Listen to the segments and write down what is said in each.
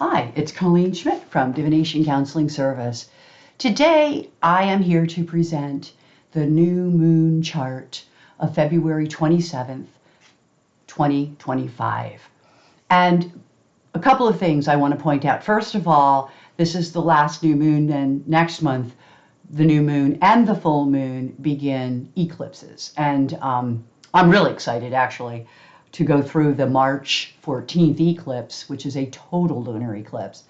Hi, it's Colleen Schmidt from Divination Counseling Service. Today, I am here to present the new moon chart of February 27th, 2025. And a couple of things I want to point out. First of all, this is the last new moon, and next month, the new moon and the full moon begin eclipses. And I'm really excited, actually, to go through the March 14th eclipse, which is a total lunar eclipse,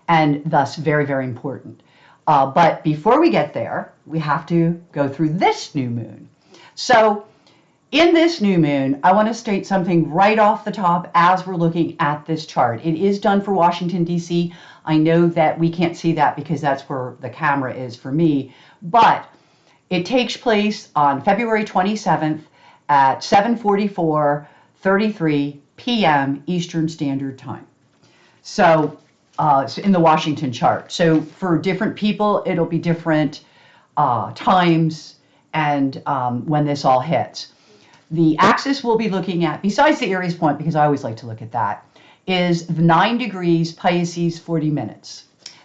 and thus very, very important. But before we get there, we have to go through this new moon. So in this new moon, I want to state something right off the top as we're looking at this chart. It is done for Washington, D.C. I know that we can't see that because that's where the camera is for me, but it takes place on February 27th at 7:44:33 p.m. Eastern Standard Time. So in the Washington chart. So for different people, it'll be different times and when this all hits. The axis we'll be looking at, besides the Aries point, because I always like to look at that, is the 9 degrees Pisces 40 minutes.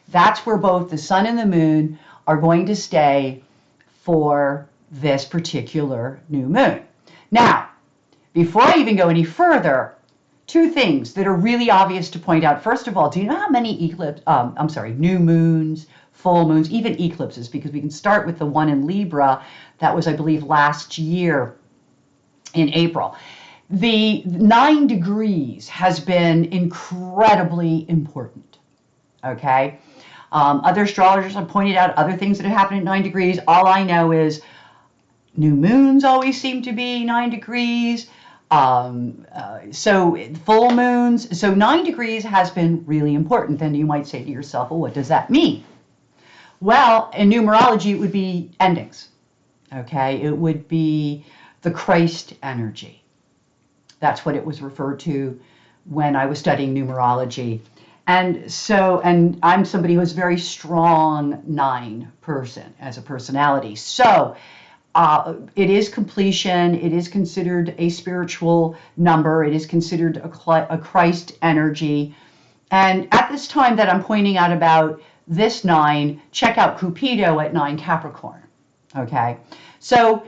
That's where both the sun and the moon are going to stay for this particular new moon. Now, before I even go any further, two things that are really obvious to point out. First of all, do you know how many new moons, full moons, even eclipses, because we can start with the one in Libra, that was, I believe, last year in April. The 9 degrees has been incredibly important, okay? Other astrologers have pointed out other things that have happened at 9 degrees. All I know is new moons always seem to be 9 degrees. So full moons. So 9 degrees has been really important. Then you might say to yourself, well, what does that mean? Well, in numerology, it would be endings, okay? It would be the Christ energy. That's what it was referred to when I was studying numerology. And I'm somebody who's a very strong 9 person as a personality. So it is completion. It is considered a spiritual number. It is considered a Christ energy. And at this time that I'm pointing out about this 9, check out Cupido at 9 Capricorn. Okay, so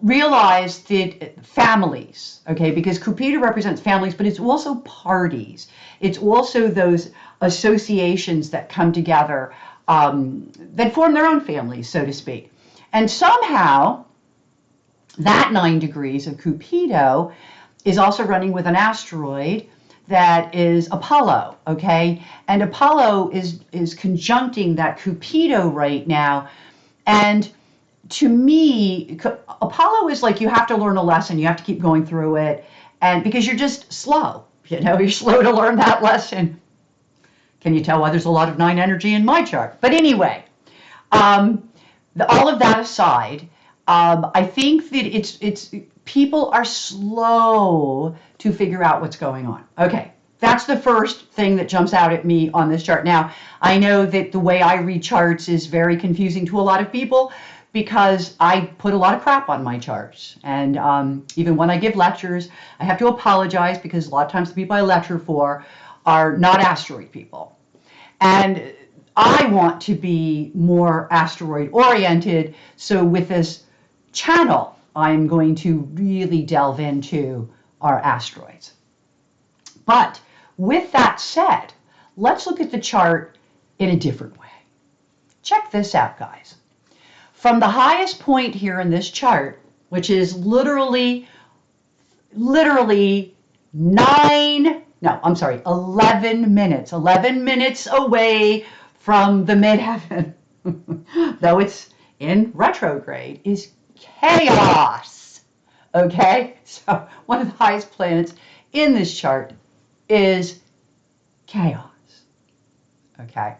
realize that families, okay, because Cupido represents families, but it's also parties. It's also those associations that come together that form their own families, so to speak. And somehow that 9 degrees of Cupido is also running with an asteroid that is Apollo, okay? And Apollo is conjuncting that Cupido right now. And to me, Apollo is like you have to learn a lesson. You have to keep going through it. And because you're just slow, you're slow to learn that lesson. Can you tell why there's a lot of 9 energy in my chart? But anyway, all of that aside, I think that it's people are slow to figure out what's going on. Okay, that's the first thing that jumps out at me on this chart. Now, I know that the way I read charts is very confusing to a lot of people because I put a lot of crap on my charts. And even when I give lectures, I have to apologize because a lot of times the people I lecture for are not asteroid people. And I want to be more asteroid oriented. So with this channel, I'm going to really delve into our asteroids. But with that said, let's look at the chart in a different way. Check this out, guys. From the highest point here in this chart, which is literally 11 minutes away from the midheaven, though it's in retrograde, is chaos. Okay, so one of the highest planets in this chart is chaos. Okay,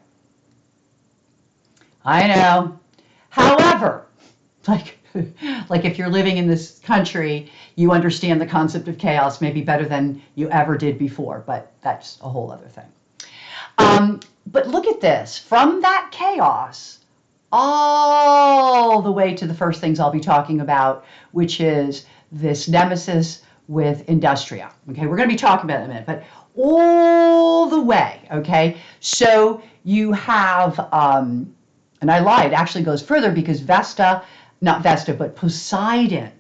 I know. However, like if you're living in this country, you understand the concept of chaos maybe better than you ever did before, but that's a whole other thing. But look at this, from that chaos all the way to the first things I'll be talking about, which is this nemesis with Industria. Okay, we're going to be talking about it in a minute, but all the way, okay? So you have, and I lied, it actually goes further because not Vesta, but Poseidon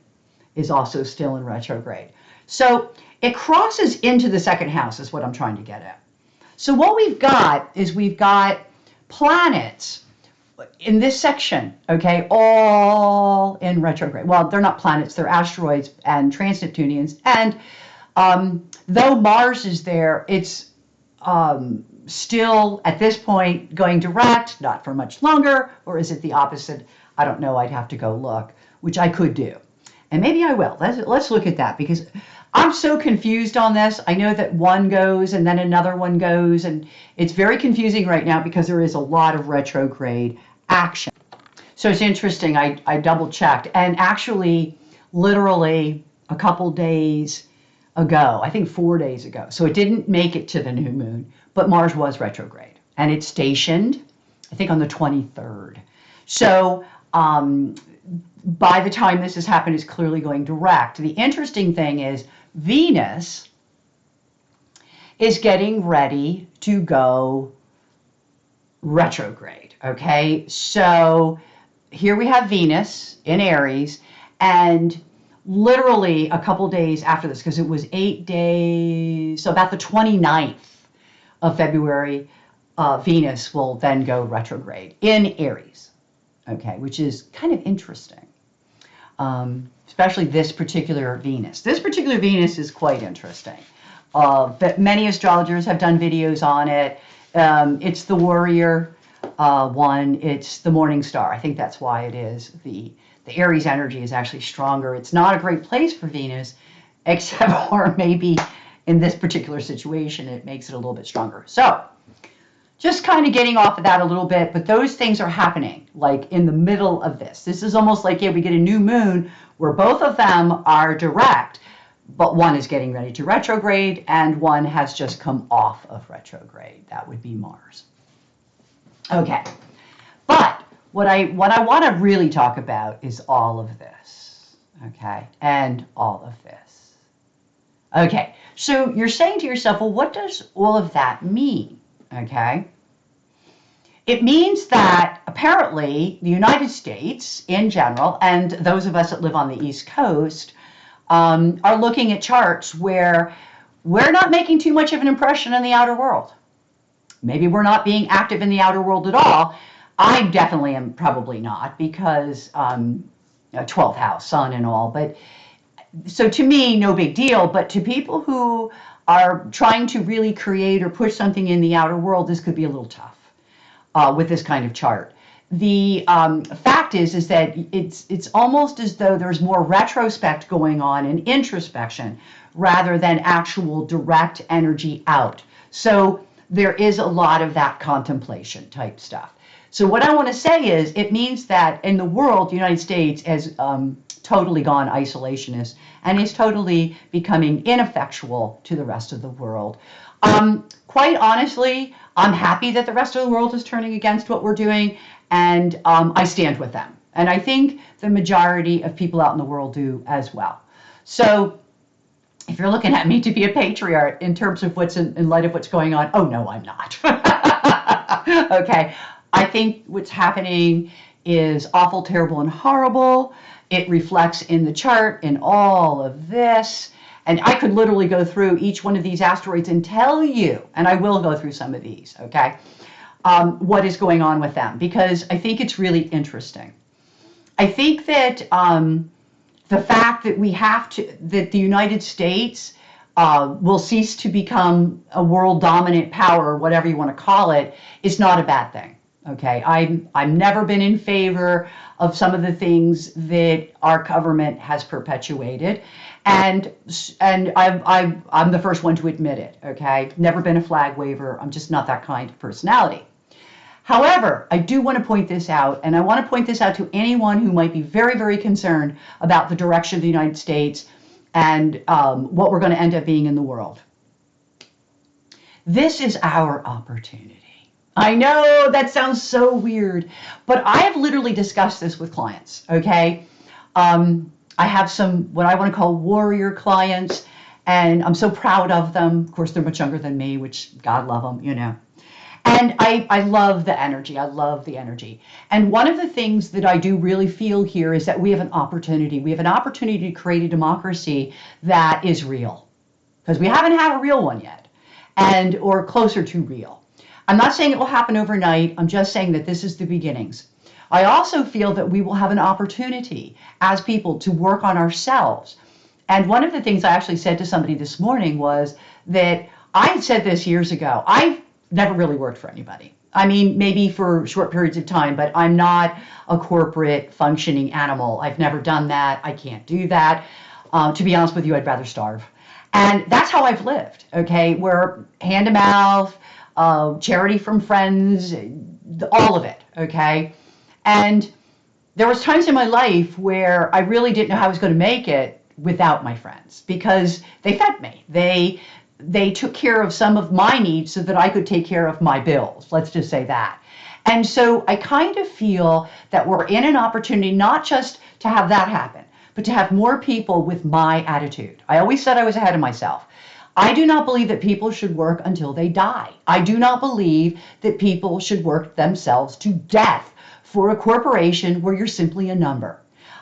is also still in retrograde. So it crosses into the second house is what I'm trying to get at. So what we've got is we've got planets in this section, okay, all in retrograde. Well, they're not planets, they're asteroids and trans-Neptunians. And though Mars is there, it's still at this point going direct, not for much longer, or is it the opposite? I don't know, I'd have to go look, which I could do. And maybe I will. Let's look at that because I'm so confused on this. I know that one goes and then another one goes, and it's very confusing right now because there is a lot of retrograde action. So it's interesting. I double checked, and actually, literally a couple days ago, I think 4 days ago, so it didn't make it to the new moon, but Mars was retrograde, and it's stationed, I think, on the 23rd. So by the time this has happened, it's clearly going direct. The interesting thing is Venus is getting ready to go retrograde, okay? So here we have Venus in Aries, and literally a couple days after this, because it was 8 days, so about the 29th of February, Venus will then go retrograde in Aries, okay, which is kind of interesting. Especially this particular Venus. This particular Venus is quite interesting. But many astrologers have done videos on it. It's the warrior one. It's the morning star. I think that's why it is. The Aries energy is actually stronger. It's not a great place for Venus, except for maybe in this particular situation, it makes it a little bit stronger. So just kind of getting off of that a little bit, but those things are happening like in the middle of this. This is almost like, yeah, we get a new moon where both of them are direct, but one is getting ready to retrograde and one has just come off of retrograde. That would be Mars. Okay, but what I want to really talk about is all of this, okay, and all of this. Okay, so you're saying to yourself, well, what does all of that mean? Okay. It means that apparently the United States in general, and those of us that live on the East Coast, are looking at charts where we're not making too much of an impression in the outer world. Maybe we're not being active in the outer world at all. I definitely am probably not because 12th house, sun and all. But so to me, no big deal. But to people who are trying to really create or push something in the outer world, this could be a little tough with this kind of chart. The fact is that it's almost as though there's more retrospect going on and introspection rather than actual direct energy out. So there is a lot of that contemplation type stuff. So what I want to say is it means that in the world, the United States has totally gone isolationist and is totally becoming ineffectual to the rest of the world. Quite honestly, I'm happy that the rest of the world is turning against what we're doing, and I stand with them. And I think the majority of people out in the world do as well. So if you're looking at me to be a patriarch in terms of what's in light of what's going on, oh no, I'm not. Okay, I think what's happening is awful, terrible, and horrible. It reflects in the chart in all of this. And I could literally go through each one of these asteroids and tell you, and I will go through some of these, okay, what is going on with them, because I think it's really interesting. I think that the fact that that the United States will cease to become a world dominant power, or whatever you want to call it, is not a bad thing. Okay, I've never been in favor of some of the things that our government has perpetuated, and I'm the first one to admit it. Okay, never been a flag waver. I'm just not that kind of personality. However, I do want to point this out, and I want to point this out to anyone who might be very, very concerned about the direction of the United States and what we're going to end up being in the world. This is our opportunity. I know that sounds so weird, but I have literally discussed this with clients, okay? I have some, what I want to call warrior clients, And I'm so proud of them. Of course, they're much younger than me, which God love them, you know. And I love the energy. I love the energy. And one of the things that I do really feel here is that we have an opportunity. We have an opportunity to create a democracy that is real, because we haven't had a real one yet, and or closer to real. I'm not saying it will happen overnight. I'm just saying that this is the beginnings. I also feel that we will have an opportunity as people to work on ourselves. And one of the things I actually said to somebody this morning was that I had said this years ago. I've never really worked for anybody. I mean, maybe for short periods of time, but I'm not a corporate functioning animal. I've never done that. I can't do that. To be honest with you, I'd rather starve. And that's how I've lived, okay? Where hand to mouth, charity from friends, all of it, okay? And there was times in my life where I really didn't know how I was going to make it without my friends, because they fed me. They took care of some of my needs so that I could take care of my bills. Let's just say that. And so I kind of feel that we're in an opportunity not just to have that happen, but to have more people with my attitude. I always said I was ahead of myself. I do not believe that people should work until they die. I do not believe that people should work themselves to death for a corporation where you're simply a number.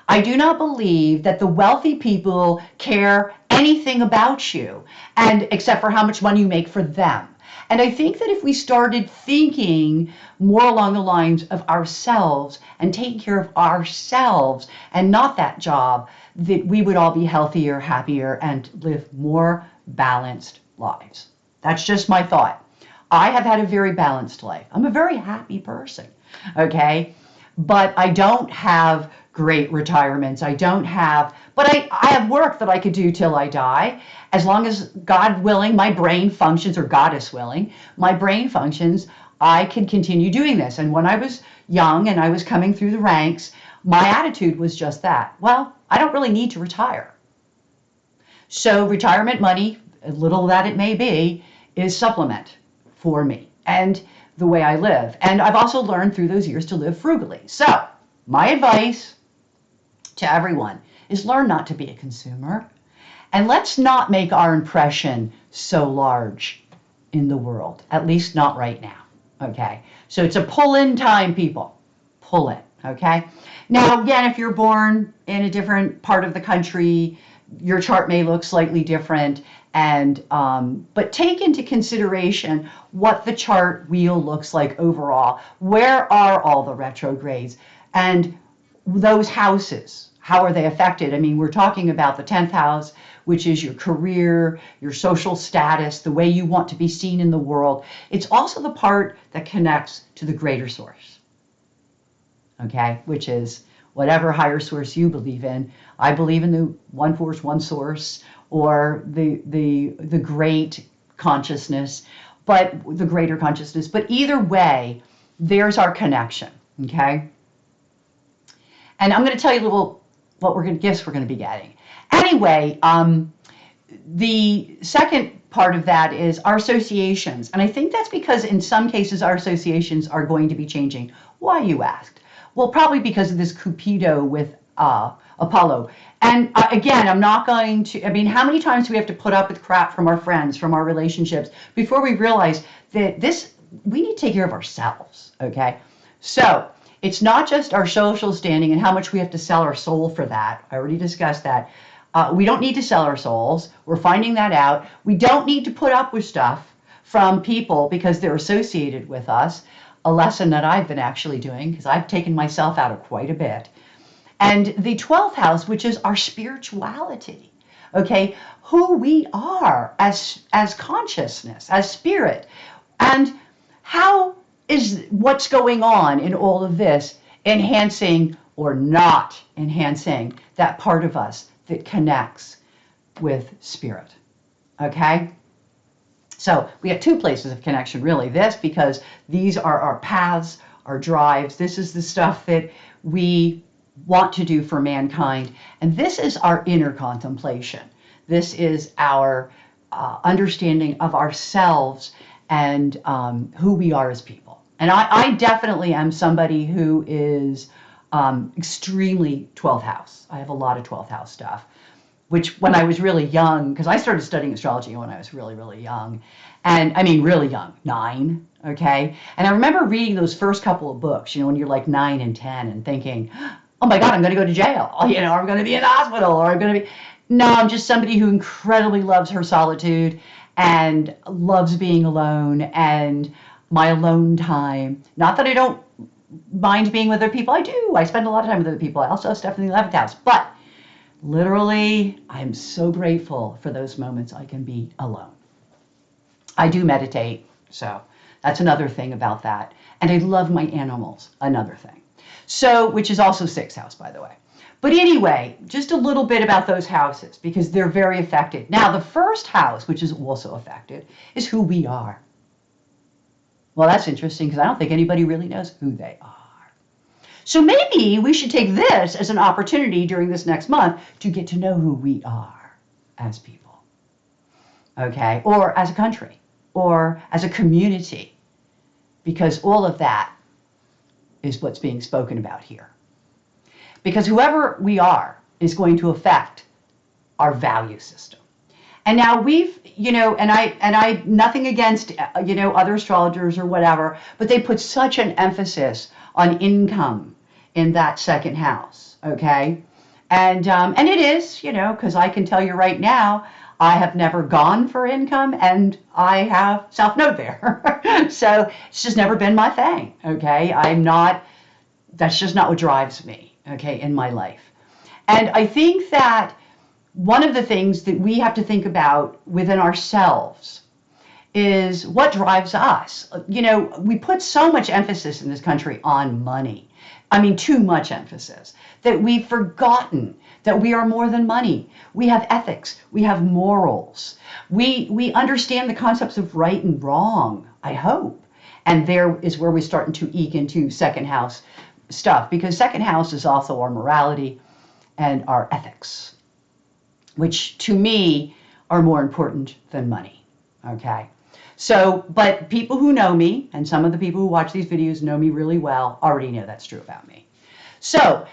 I do not believe that the wealthy people care anything about you, and except for how much money you make for them. And I think that if we started thinking more along the lines of ourselves and taking care of ourselves and not that job, that we would all be healthier, happier, and live more balanced lives. That's just my thought. I have had a very balanced life. I'm a very happy person, okay? But I don't have great retirements. I don't have, but I have work that I could do till I die. As long as God willing, my brain functions, or Goddess willing, my brain functions, I can continue doing this. And when I was young and I was coming through the ranks, my attitude was just that. Well, I don't really need to retire. So retirement money, little that it may be, is supplement for me and the way I live. And I've also learned through those years to live frugally. So my advice to everyone is learn not to be a consumer, and let's not make our impression so large in the world, at least not right now, okay? So it's a pull-in time, people. Pull in, okay? Now, again, if you're born in a different part of the country, your chart may look slightly different, and but take into consideration what the chart wheel looks like overall. Where are all the retrogrades? And those houses, how are they affected? I mean, we're talking about the 10th house, which is your career, your social status, the way you want to be seen in the world. It's also the part that connects to the greater source, okay, which is whatever higher source you believe in. I believe in the one force, one source, or the great consciousness, but the greater consciousness. But either way, there's our connection, okay? And I'm going to tell you a little gifts we're going to be getting. Anyway, the second part of that is our associations. And I think that's because in some cases our associations are going to be changing. Why, you asked? Well, probably because of this Cupido with Apollo. And again, I'm not going to, I mean, how many times do we have to put up with crap from our friends, from our relationships, before we realize that we need to take care of ourselves, okay? So it's not just our social standing and how much we have to sell our soul for that. I already discussed that. We don't need to sell our souls. We're finding that out. We don't need to put up with stuff from people because they're associated with us. A lesson that I've been actually doing, because I've taken myself out of quite a bit. And the 12th house, which is our spirituality, okay, who we are as consciousness, as spirit, and how is what's going on in all of this enhancing or not enhancing that part of us that connects with spirit, okay? So we have two places of connection, really. This, because these are our paths, our drives. This is the stuff that we want to do for mankind. And this is our inner contemplation. This is our understanding of ourselves and who we are as people. And I definitely am somebody who is extremely 12th house. I have a lot of 12th house stuff. which when I was really young, because I started studying astrology when I was really, really young, and I mean really young, 9, okay? And I remember reading those first couple of books, when you're like 9 and 10 and thinking, oh my God, I'm going to go to jail, or I'm going to be in the hospital, or I'm going to be, no, I'm just somebody who incredibly loves her solitude and loves being alone and my alone time. Not that I don't mind being with other people. I do. I spend a lot of time with other people. I also have stuff in the 11th house. But literally, I'm so grateful for those moments I can be alone. I do meditate, so that's another thing about that. And I love my animals, another thing. So, which is also 6th house, by the way. But anyway, just a little bit about those houses, because they're very affected. Now, the 1st house, which is also affected, is who we are. Well, that's interesting, because I don't think anybody really knows who they are. So maybe we should take this as an opportunity during this next month to get to know who we are as people, okay, or as a country, or as a community, because all of that is what's being spoken about here. Because whoever we are is going to affect our value system. And now we've, and I, nothing against, other astrologers or whatever, but they put such an emphasis on income in that 2nd house, okay? And it is, because I can tell you right now, I have never gone for income and I have South Node there. So it's just never been my thing, okay? That's just not what drives me, okay, in my life. And I think that one of the things that we have to think about within ourselves is what drives us. We put so much emphasis in this country on money. I mean, too much emphasis, that we've forgotten that we are more than money. We have ethics. We have morals. We understand the concepts of right and wrong, I hope. And there is where we're starting to eke into 2nd house stuff, because 2nd house is also our morality and our ethics, which to me are more important than money, okay? So, but people who know me, and some of the people who watch these videos know me really well, already know that's true about me. So,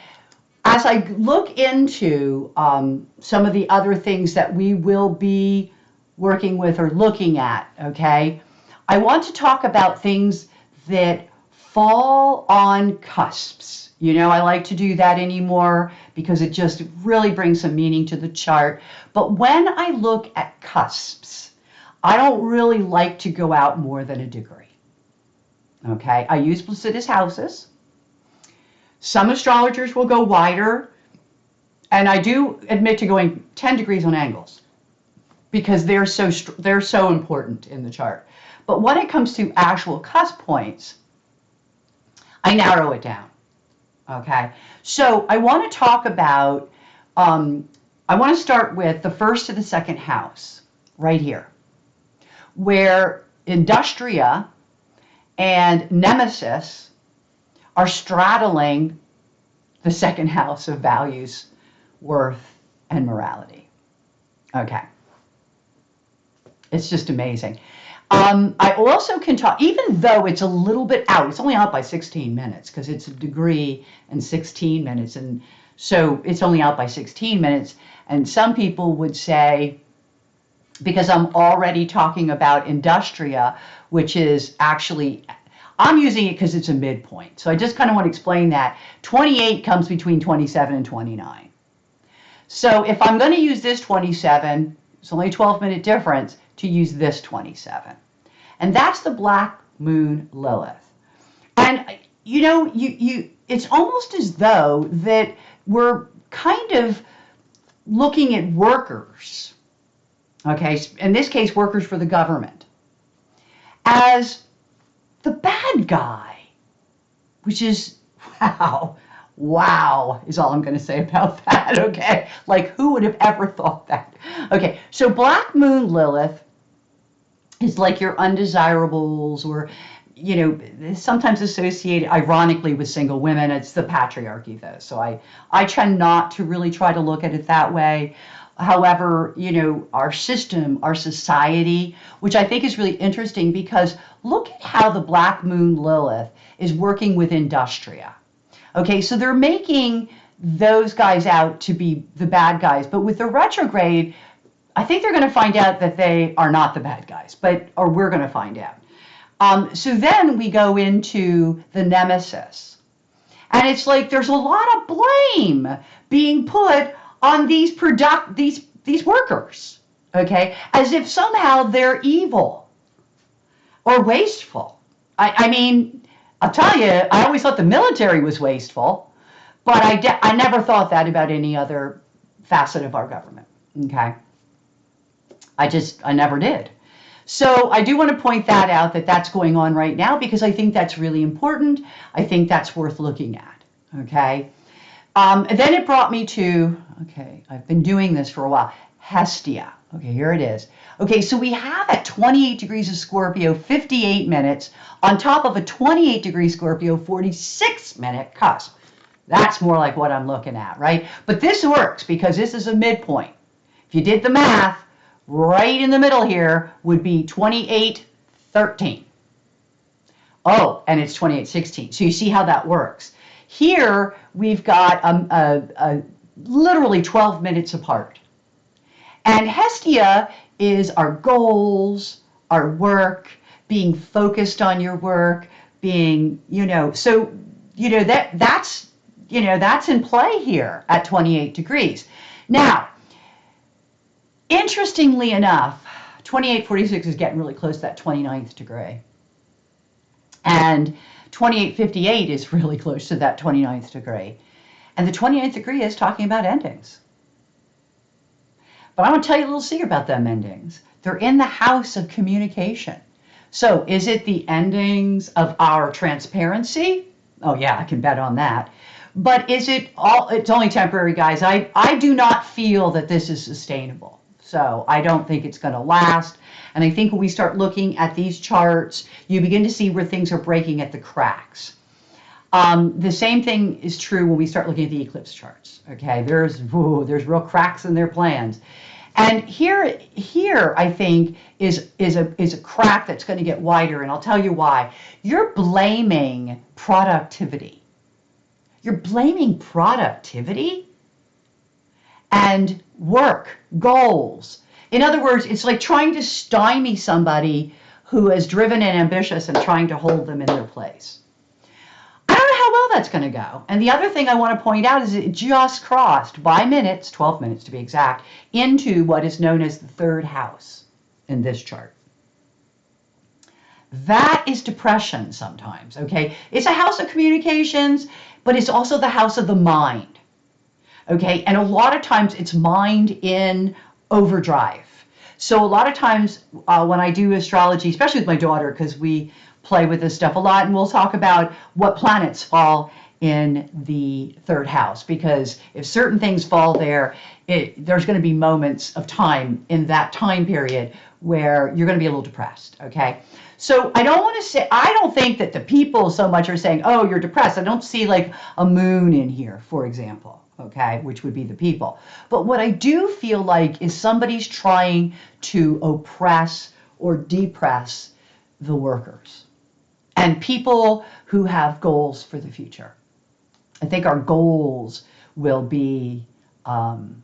as I look into some of the other things that we will be working with or looking at, okay, I want to talk about things that fall on cusps. I like to do that anymore because it just really brings some meaning to the chart. But when I look at cusps, I don't really like to go out more than a degree. Okay, I use Placidus houses. Some astrologers will go wider, and I do admit to going 10 degrees on angles because they're so important in the chart. But when it comes to actual cusp points, I narrow it down. Okay, so I want to talk about, I want to start with the 1st to the 2nd house, right here, where Industria and Nemesis are straddling the 2nd house of values, worth, and morality. Okay, it's just amazing. I also can talk, even though it's a little bit out, it's only out by 16 minutes because it's a degree and 16 minutes. And so it's only out by 16 minutes. And some people would say, because I'm already talking about Industria, which is actually, I'm using it because it's a midpoint. So I just kind of want to explain that. 28 comes between 27 and 29. So if I'm going to use this 27, it's only a 12-minute difference to use this 27. And that's the Black Moon Lilith. And, it's almost as though that we're kind of looking at workers, okay, in this case, workers for the government, as the bad guy, which is, wow, is all I'm going to say about that, okay? Like, who would have ever thought that? Okay, so Black Moon Lilith is like your undesirables, or, sometimes associated, ironically, with single women. It's the patriarchy, though, so I try not to really try to look at it that way. However, our system, our society, which I think is really interesting, because look at how the Black Moon Lilith is working with Industria. Okay, so they're making those guys out to be the bad guys. But with the retrograde, I think they're going to find out that they are not the bad guys, or we're going to find out. So then we go into the nemesis. And it's like there's a lot of blame being put on these workers, okay? As if somehow they're evil or wasteful. I mean, I'll tell you, I always thought the military was wasteful, but I never thought that about any other facet of our government, okay? I never did. So I do want to point that out, that that's going on right now, because I think that's really important. I think that's worth looking at, okay? And then it brought me to, okay, I've been doing this for a while, Hestia. Okay, here it is. Okay, so we have at 28 degrees of Scorpio, 58 minutes, on top of a 28 degree Scorpio, 46-minute cusp. That's more like what I'm looking at, right? But this works because this is a midpoint. If you did the math, right in the middle here would be 28:13. Oh, and it's 28:16. So you see how that works. Here we've got literally 12 minutes apart. And Hestia is our goals, our work, being focused on your work, being, that's in play here at 28 degrees. Now, interestingly enough, 28:46 is getting really close to that 29th degree. And 28:58 is really close to that 29th degree. And the 29th degree is talking about endings. But I want to tell you a little secret about them endings. They're in the house of communication. So is it the endings of our transparency? Oh yeah, I can bet on that. But is it all, it's only temporary, guys. I do not feel that this is sustainable. So I don't think it's going to last. And I think when we start looking at these charts, you begin to see where things are breaking at the cracks. The same thing is true when we start looking at the eclipse charts. Okay, there's real cracks in their plans. And here I think is a crack that's going to get wider, and I'll tell you why. You're blaming productivity. You're blaming productivity and work, goals. In other words, it's like trying to stymie somebody who is driven and ambitious and trying to hold them in their place. I don't know how well that's going to go. And the other thing I want to point out is it just crossed by minutes, 12 minutes to be exact, into what is known as the third house in this chart. That is depression sometimes, okay? It's a house of communications, but it's also the house of the mind, okay? And a lot of times it's mind in overdrive. So a lot of times when I do astrology, especially with my daughter, because we play with this stuff a lot, and we'll talk about what planets fall in the third house, because if certain things fall there, there's going to be moments of time in that time period where you're going to be a little depressed, okay? So I don't think that the people so much are saying, oh, you're depressed. I don't see like a moon in here, for example, okay, which would be the people. But what I do feel like is somebody's trying to oppress or depress the workers and people who have goals for the future. I think our goals will be,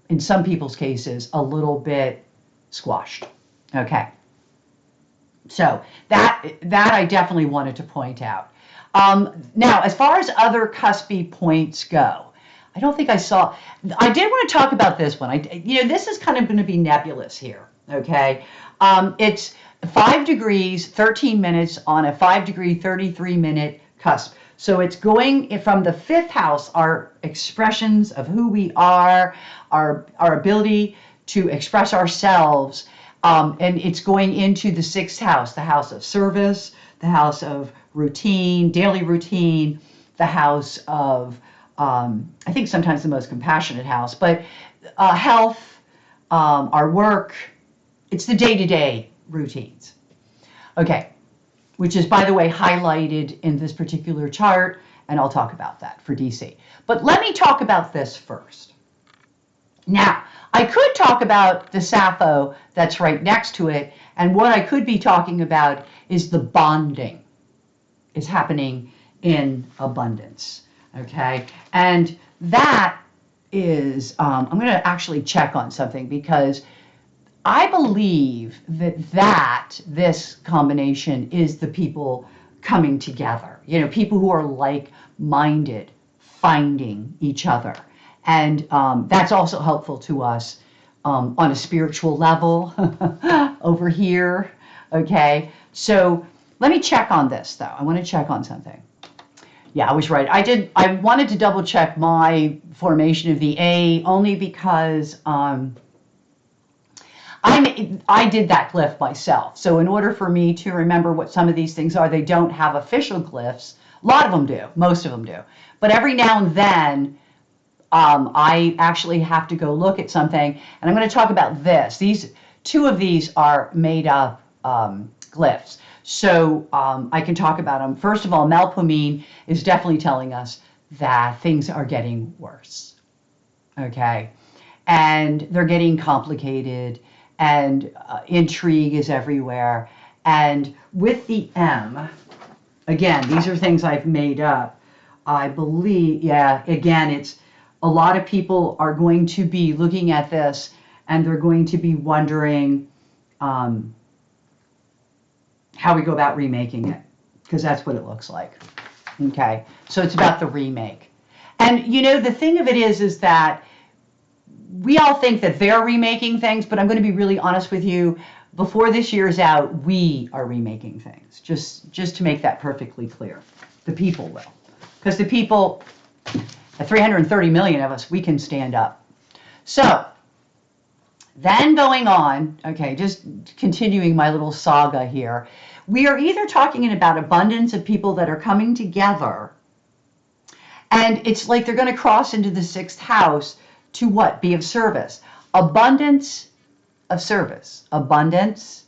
in some people's cases, a little bit squashed. Okay. So that I definitely wanted to point out. Now, as far as other cuspy points go, I don't think I did want to talk about this one. This is kind of going to be nebulous here. Okay. It's 5 degrees, 13 minutes on a 5 degree, 33-minute cusp. So it's going from the fifth house, our expressions of who we are, our ability to express ourselves, and it's going into the sixth house, the house of service, the house of routine, daily routine, the house of, I think sometimes the most compassionate house, but health, our work, it's the day-to-day routines. Okay, which is, by the way, highlighted in this particular chart, and I'll talk about that for DC. But let me talk about this first. Now, I could talk about the Sappho that's right next to it, and what I could be talking about is the bonding is happening in abundance, okay? And that is, I'm going to actually check on something because I believe that this combination is the people coming together. You know, people who are like-minded, finding each other. And that's also helpful to us on a spiritual level over here. Okay, so let me check on this though. I want to check on something. Yeah, I was right. I wanted to double check my formation of the A only because I did that glyph myself. So in order for me to remember what some of these things are, they don't have official glyphs. A lot of them do. Most of them do. But every now and then, I actually have to go look at something. And I'm going to talk about this. Two of these are made up glyphs. So I can talk about them. First of all, Melpomene is definitely telling us that things are getting worse. Okay? And they're getting complicated, and intrigue is everywhere. And with the M, again, these are things I've made up. I believe, yeah, again, it's a lot of people are going to be looking at this and they're going to be wondering how we go about remaking it, because that's what it looks like. Okay, so it's about the remake. And you know, the thing of it is that we all think that they're remaking things, but I'm going to be really honest with you. Before this year is out, we are remaking things. Just to make that perfectly clear. The people will. Because the people, the 330 million of us, we can stand up. So, then going on, okay, just continuing my little saga here, we are either talking about abundance of people that are coming together, and it's like they're going to cross into the 6th house to what? Be of service. Abundance of service. Abundance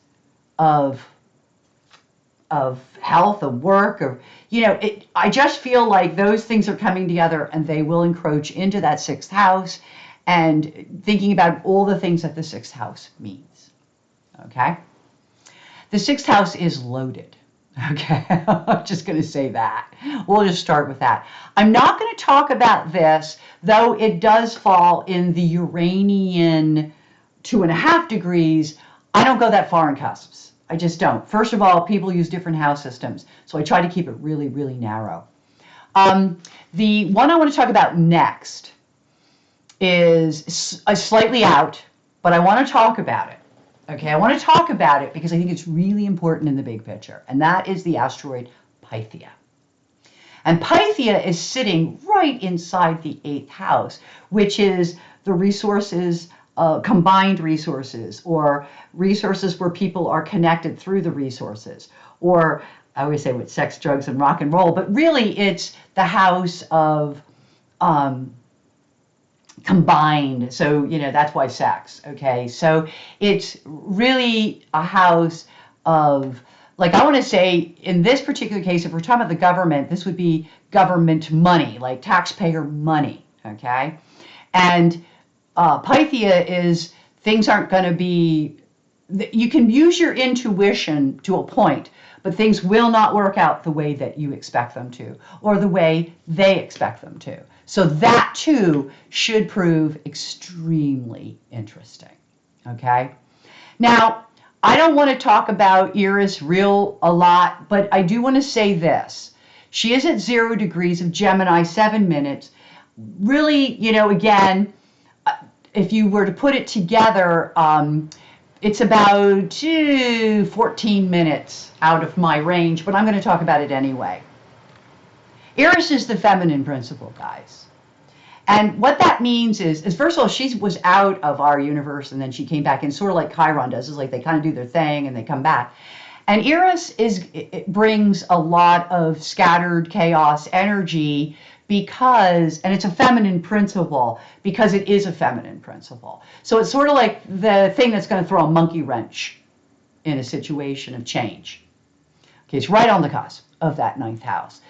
of health, of work, of, you know, I just feel like those things are coming together and they will encroach into that 6th house, and thinking about all the things that the 6th house means. Okay? The 6th house is loaded. Okay? I'm just going to say that. We'll just start with that. I'm not going to talk about this, though it does fall in the Uranian 2.5 degrees. I don't go that far in cusps. I just don't. First of all, people use different house systems, so I try to keep it really, really narrow. The one I want to talk about next is slightly out, but I want to talk about it. Okay, I want to talk about it because I think it's really important in the big picture, and that is the asteroid Pythia. And Pythia is sitting right inside the 8th house, which is the resources, combined resources, or resources where people are connected through the resources, or I always say with sex, drugs, and rock and roll, but really it's the house of combined. So, you know, that's why sex. Okay. So it's really a house of, like, I want to say in this particular case, if we're talking about the government, this would be government money, like taxpayer money. Okay. And Pythia is, things aren't going to be, you can use your intuition to a point, but things will not work out the way that you expect them to, or the way they expect them to. So that too should prove extremely interesting. Okay? Now, I don't want to talk about Iris real a lot, but I do want to say this. She is at 0 degrees of Gemini, 7 minutes. Really, you know, again, if you were to put it together, it's about 14 minutes out of my range, but I'm going to talk about it anyway. Eris is the feminine principle, guys. And what that means is first of all, she was out of our universe and then she came back in, sort of like Chiron does. It's like they kind of do their thing and they come back. And Eris it brings a lot of scattered chaos energy because, and it's a feminine principle because it is a feminine principle. So it's sort of like the thing that's going to throw a monkey wrench in a situation of change. Okay, it's right on the cusp of that 9th house.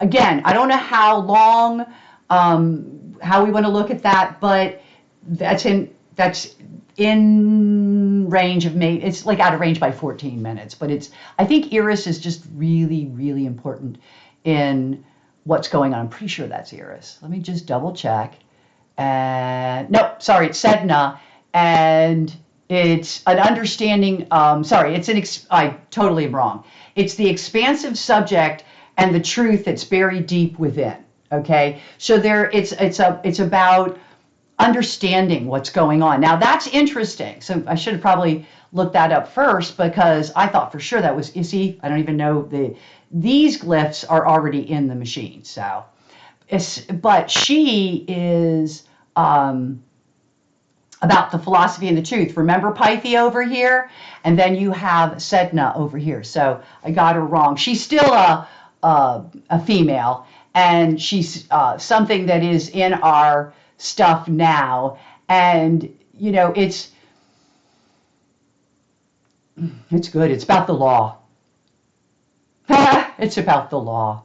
Again, I don't know how long, how we want to look at that, but that's in range of maybe, it's like out of range by 14 minutes, but it's, I think Eris is just really, really important in what's going on. I'm pretty sure that's Eris. Let me just double check. and no, sorry, it's Sedna, and it's an understanding. Sorry, it's I totally am wrong. It's the expansive subject and the truth that's buried deep within. Okay, so it's about understanding what's going on. Now that's interesting. So I should have probably looked that up first because I thought for sure that was, you see, I don't even know these glyphs are already in the machine. So, but she is about the philosophy and the truth. Remember Pythia over here? And then you have Sedna over here. So I got her wrong. She's still a female, and she's something that is in our stuff now. And, you know, it's good. It's about the law. It's about the law.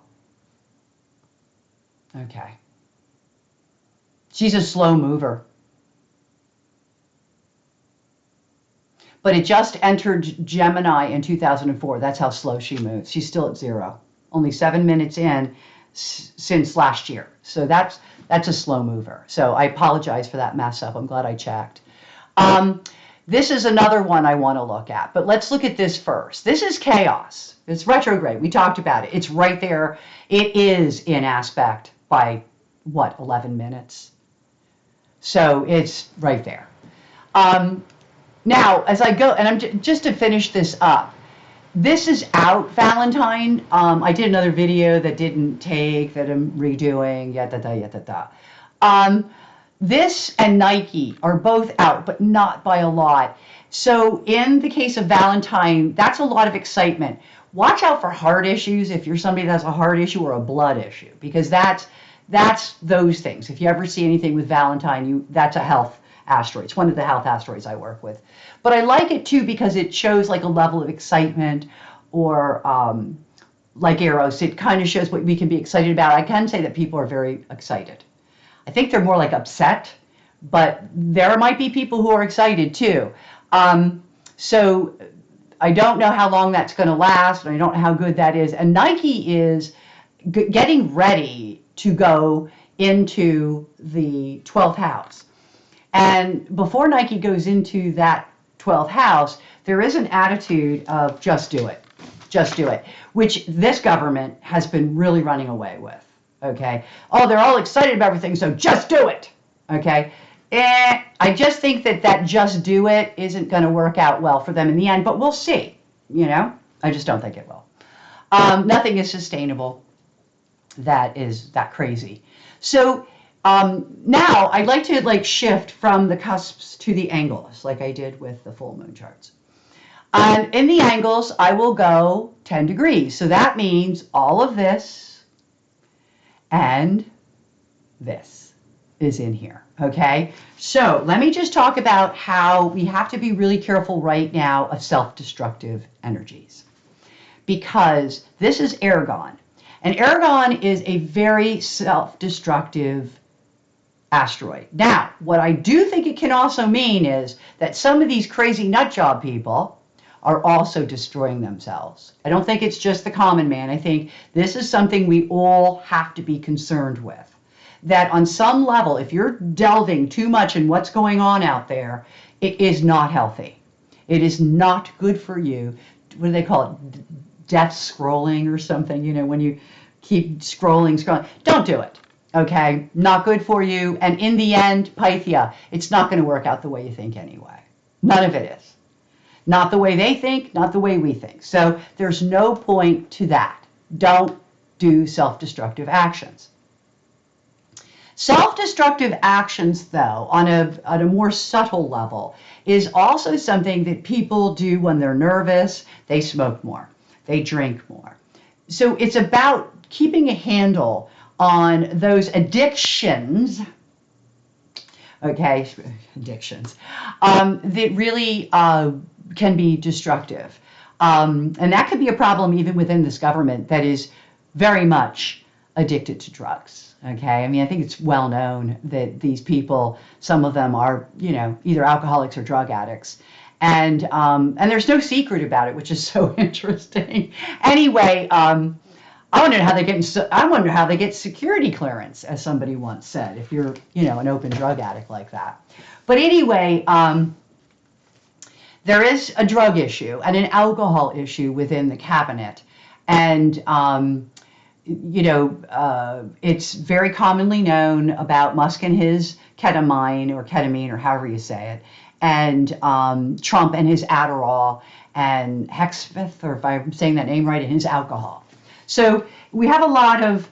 Okay. She's a slow mover. But it just entered Gemini in 2004. That's how slow she moves. She's still at 0. Only 7 minutes in since last year. So that's a slow mover. So I apologize for that mess up. I'm glad I checked. This is another one I want to look at. But let's look at this first. This is chaos. It's retrograde. We talked about it. It's right there. It is in aspect by, what, 11 minutes? So it's right there. Now, as I go, and I'm just to finish this up, this is out, Valentine. I did another video that didn't take, that I'm redoing, yada. This and Nike are both out, but not by a lot. So in the case of Valentine, that's a lot of excitement. Watch out for heart issues if you're somebody that has a heart issue or a blood issue, because that's those things. If you ever see anything with Valentine, that's a health asteroid. It's one of the health asteroids I work with. But I like it too because it shows like a level of excitement, or like Eros, it kind of shows what we can be excited about. I can say that people are very excited. I think they're more like upset, but there might be people who are excited too. So I don't know how long that's going to last, and I don't know how good that is. And Nike is getting ready to go into the 12th house. And before Nike goes into that 12th house, there is an attitude of just do it, which this government has been really running away with. Okay. Oh, they're all excited about everything, so just do it. Okay. I just think that just do it isn't going to work out well for them in the end, but we'll see. You know, I just don't think it will. Nothing is sustainable that is that crazy. So now I'd like to shift from the cusps to the angles, like I did with the full moon charts. And in the angles, I will go 10 degrees. So that means all of this and this is in here. Okay, so let me just talk about how we have to be really careful right now of self-destructive energies, because this is Aragon, and Aragon is a very self-destructive asteroid. Now, what I do think it can also mean is that some of these crazy nutjob people are also destroying themselves. I don't think it's just the common man. I think this is something we all have to be concerned with. That on some level, if you're delving too much in what's going on out there, it is not healthy. It is not good for you. What do they call it? Death scrolling or something, you know, when you keep scrolling. Don't do it, okay? Not good for you. And in the end, Pythia, it's not going to work out the way you think anyway. None of it is. Not the way they think, not the way we think. So there's no point to that. Don't do self-destructive actions. Self-destructive actions, though, on a more subtle level, is also something that people do when they're nervous. They smoke more. They drink more. So it's about keeping a handle on those addictions, okay, addictions, that really can be destructive. And that could be a problem even within this government that is very much addicted to drugs. Okay, I mean, I think it's well known that these people, some of them are, you know, either alcoholics or drug addicts, and there's no secret about it, which is so interesting. Anyway, I wonder how they get security clearance, as somebody once said, if you're, an open drug addict like that. But anyway, there is a drug issue and an alcohol issue within the cabinet. And, it's very commonly known about Musk and his ketamine, or however you say it, and Trump and his Adderall, and Hexfith, or if I'm saying that name right, and his alcohol. So we have a lot of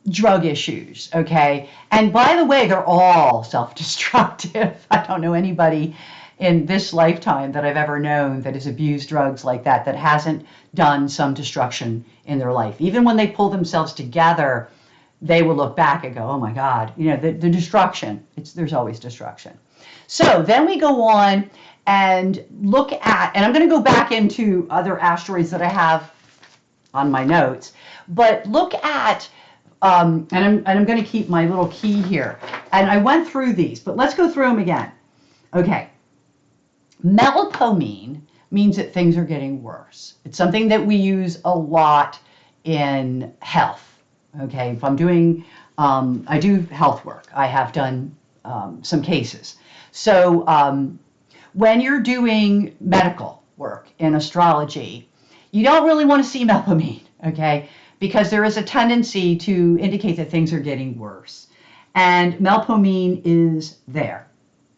drug issues, okay? And by the way, they're all self-destructive. I don't know anybody in this lifetime that I've ever known that has abused drugs like that hasn't done some destruction in their life. Even when they pull themselves together, they will look back and go, oh my God, the destruction, there's always destruction. So then we go on and look at, and I'm going to go back into other asteroids that I have on my notes, but look at, and I'm going to keep my little key here. And I went through these, but let's go through them again. Okay. Melpomene means that things are getting worse. It's something that we use a lot in health. Okay. If I'm doing, I do health work. I have done some cases. So when you're doing medical work in astrology, you don't really want to see melpomene, okay? Because there is a tendency to indicate that things are getting worse. And melpomene is there,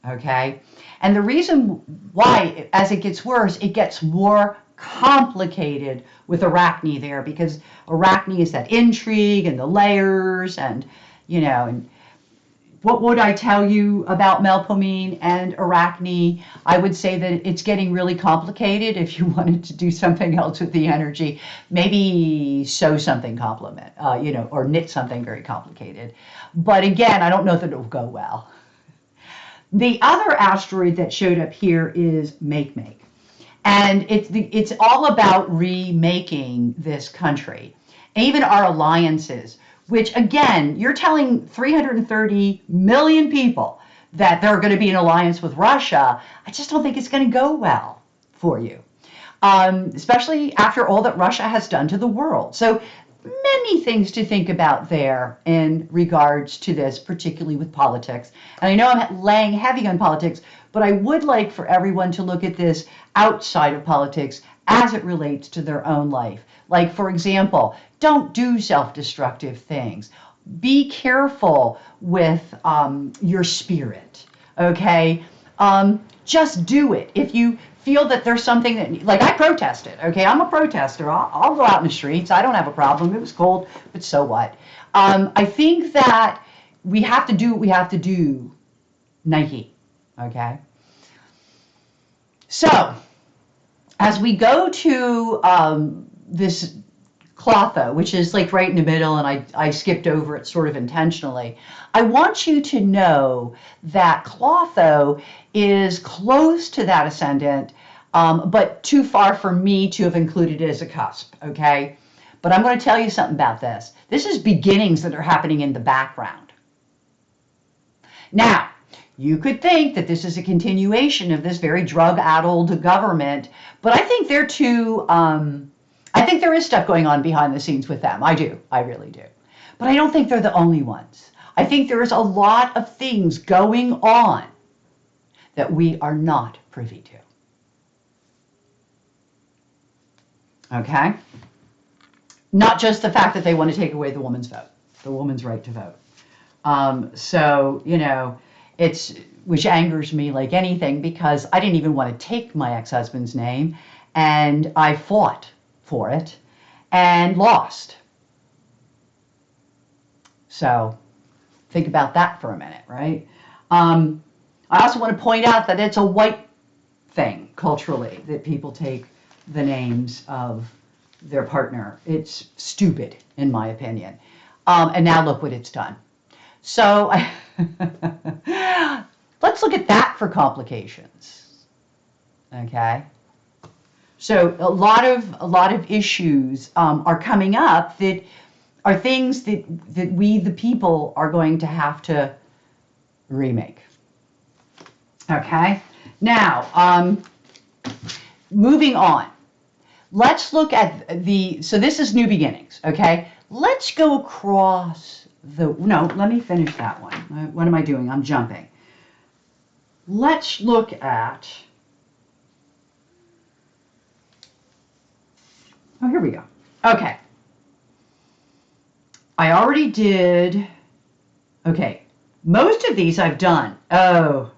okay? And the reason why, as it gets worse, it gets more complicated with Arachne there, because Arachne is that intrigue and the layers and, and what would I tell you about melpomene and Arachne? I would say that it's getting really complicated. If you wanted to do something else with the energy, maybe sew something or knit something very complicated. But again, I don't know that it will go well. The other asteroid that showed up here is Make. And it's all about remaking this country, even our alliances. Which, again, you're telling 330 million people that they're going to be in alliance with Russia. I just don't think it's going to go well for you, especially after all that Russia has done to the world. So many things to think about there in regards to this, particularly with politics. And I know I'm laying heavy on politics, but I would like for everyone to look at this outside of politics as it relates to their own life. Like, for example, don't do self-destructive things. Be careful with your spirit, okay? Just do it. If you feel that there's something that, like I protested, okay? I'm a protester. I'll go out in the streets. I don't have a problem. It was cold, but so what? I think that we have to do what we have to do, Nike, okay? So, as we go to this Clotho, which is like right in the middle, and I skipped over it sort of intentionally, I want you to know that Clotho is close to that ascendant, but too far for me to have included it as a cusp, okay? But I'm going to tell you something about this. This is beginnings that are happening in the background. Now, you could think that this is a continuation of this very drug-addled government, but I think they're too, I think there is stuff going on behind the scenes with them. I do. I really do. But I don't think they're the only ones. I think there is a lot of things going on that we are not privy to. Okay? Not just the fact that they want to take away the woman's vote, the woman's right to vote. So, which angers me like anything, because I didn't even want to take my ex-husband's name, and I fought for it and lost. So think about that for a minute, right? I also want to point out that it's a white thing culturally that people take the names of their partner. It's stupid, in my opinion. And now look what it's done. So let's look at that for complications. Okay. So a lot of issues are coming up that are things that we, the people, are going to have to remake. Okay. Now, moving on. let's look at so this is new beginnings, okay? Let's go across no, let me finish that one. What am I doing? I'm jumping. Let's look at, oh, here we go. Okay. I already did, okay, most of these I've done. Oh,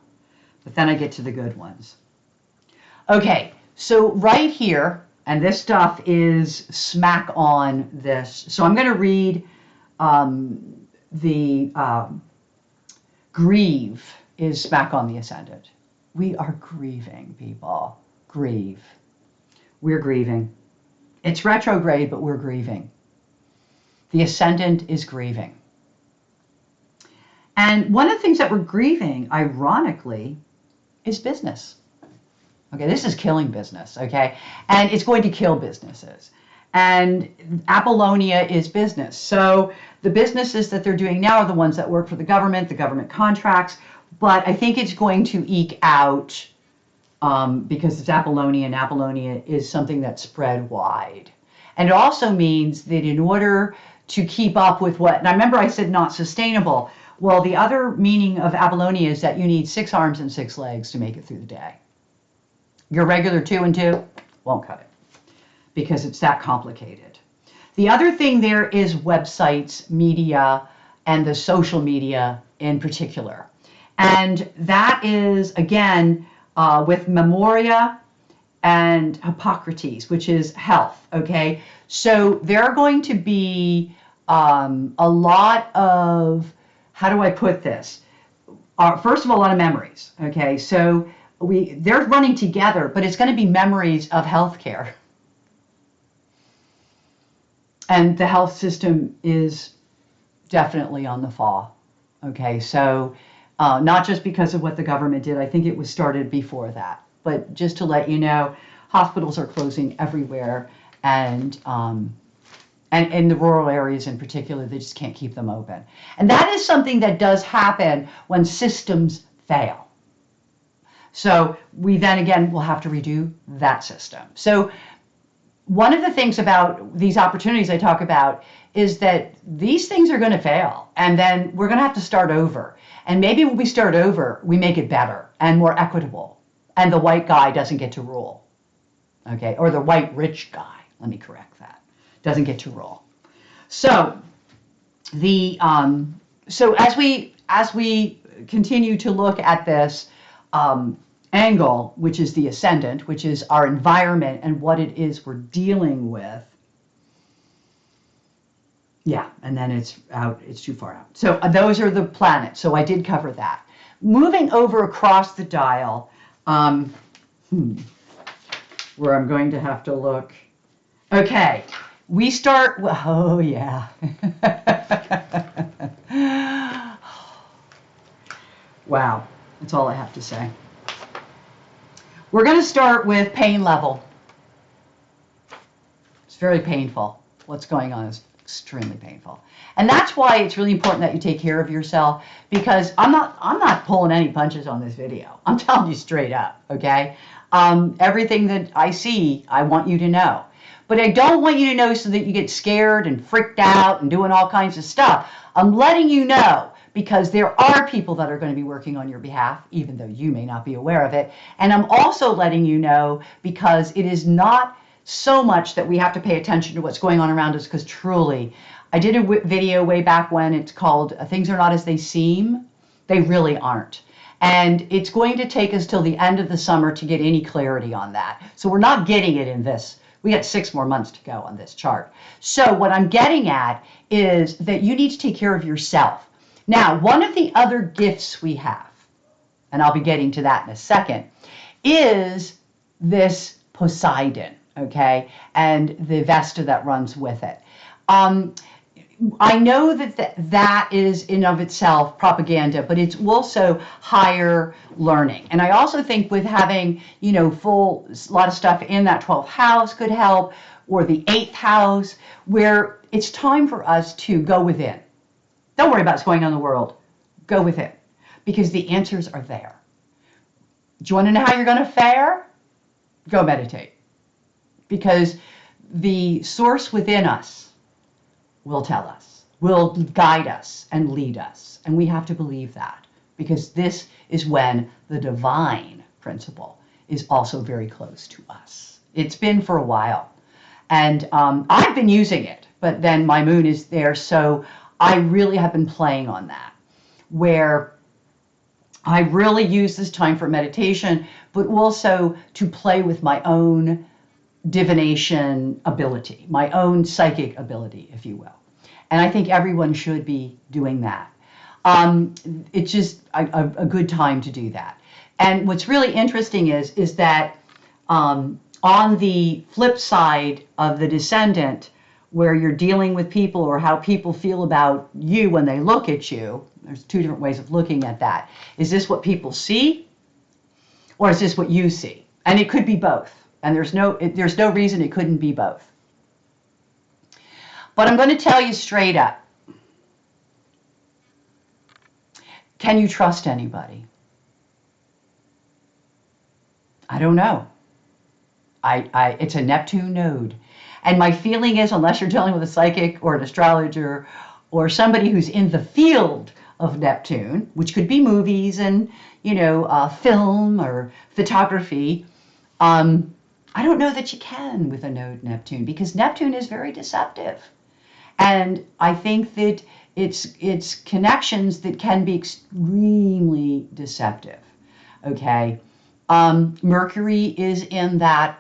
but then I get to the good ones. Okay, so right here, and this stuff is smack on this. So I'm going to read grieve is smack on the ascendant. We are grieving, people. Grieve. We're grieving. It's retrograde, but we're grieving. The ascendant is grieving. And one of the things that we're grieving, ironically, is business. Okay, this is killing business, okay? And it's going to kill businesses. And Apollonia is business. So the businesses that they're doing now are the ones that work for the government contracts. But I think it's going to eke out because it's Apollonia, and Apollonia is something that's spread wide. And it also means that in order to keep up with what, and I remember I said not sustainable. Well, the other meaning of Apollonia is that you need 6 arms and 6 legs to make it through the day. Your regular 2 and 2 won't cut it because it's that complicated. The other thing there is websites, media, and the social media in particular. And that is, again, with Memoria and Hippocrates, which is health, okay? So there are going to be a lot of, how do I put this? First of all, a lot of memories, okay? So they're running together, but it's going to be memories of healthcare. And the health system is definitely on the fall, okay? So not just because of what the government did, I think it was started before that. But just to let you know, hospitals are closing everywhere, and in the rural areas in particular, they just can't keep them open. And that is something that does happen when systems fail. So we then again will have to redo that system. So one of the things about these opportunities I talk about is that these things are going to fail, and then we're going to have to start over. And maybe when we start over, we make it better and more equitable, and the white guy doesn't get to rule, okay? Or the white rich guy, let me correct that, doesn't get to rule. So so as we continue to look at this angle, which is the ascendant, which is our environment and what it is we're dealing with. Yeah, and then it's too far out. So those are the planets. So I did cover that. Moving over across the dial, where I'm going to have to look. Okay, we start, oh yeah. Wow, that's all I have to say. We're going to start with pain level. It's very painful. What's going on is extremely painful. And that's why it's really important that you take care of yourself, because I'm not pulling any punches on this video. I'm telling you straight up, okay? Everything that I see, I want you to know. But I don't want you to know so that you get scared and freaked out and doing all kinds of stuff. I'm letting you know because there are people that are going to be working on your behalf, even though you may not be aware of it. And I'm also letting you know because it is not so much that we have to pay attention to what's going on around us, because truly, I did a video way back when. It's called Things Are Not As They Seem. They really aren't. And it's going to take us till the end of the summer to get any clarity on that. So we're not getting it in this. We got 6 more months to go on this chart. So what I'm getting at is that you need to take care of yourself. Now, one of the other gifts we have, and I'll be getting to that in a second, is this Poseidon, okay, and the Vesta that runs with it. I know that is in of itself propaganda, but it's also higher learning. And I also think with having, a lot of stuff in that 12th house could help, or the 8th house, where it's time for us to go within. Don't worry about what's going on in the world. Go within, because the answers are there. Do you want to know how you're going to fare? Go meditate. because the source within us will tell us, will guide us and lead us. And we have to believe that, because this is when the divine principle is also very close to us. It's been for a while. And I've been using it, but then my moon is there. So I really have been playing on that, where I really use this time for meditation, but also to play with my own divination ability, my own psychic ability, if you will. And I think everyone should be doing that. It's just a good time to do that. And what's really interesting is that on the flip side of the descendant, where you're dealing with people or how people feel about you when they look at you, there's two different ways of looking at that. Is this what people see, or is this what you see? And it could be both. And there's no reason it couldn't be both. But I'm going to tell you straight up. Can you trust anybody? I don't know. It's a Neptune node. And my feeling is, unless you're dealing with a psychic or an astrologer or somebody who's in the field of Neptune, which could be movies and, film or photography, I don't know that you can with a node Neptune, because Neptune is very deceptive. And I think that it's connections that can be extremely deceptive. Okay. Mercury is in that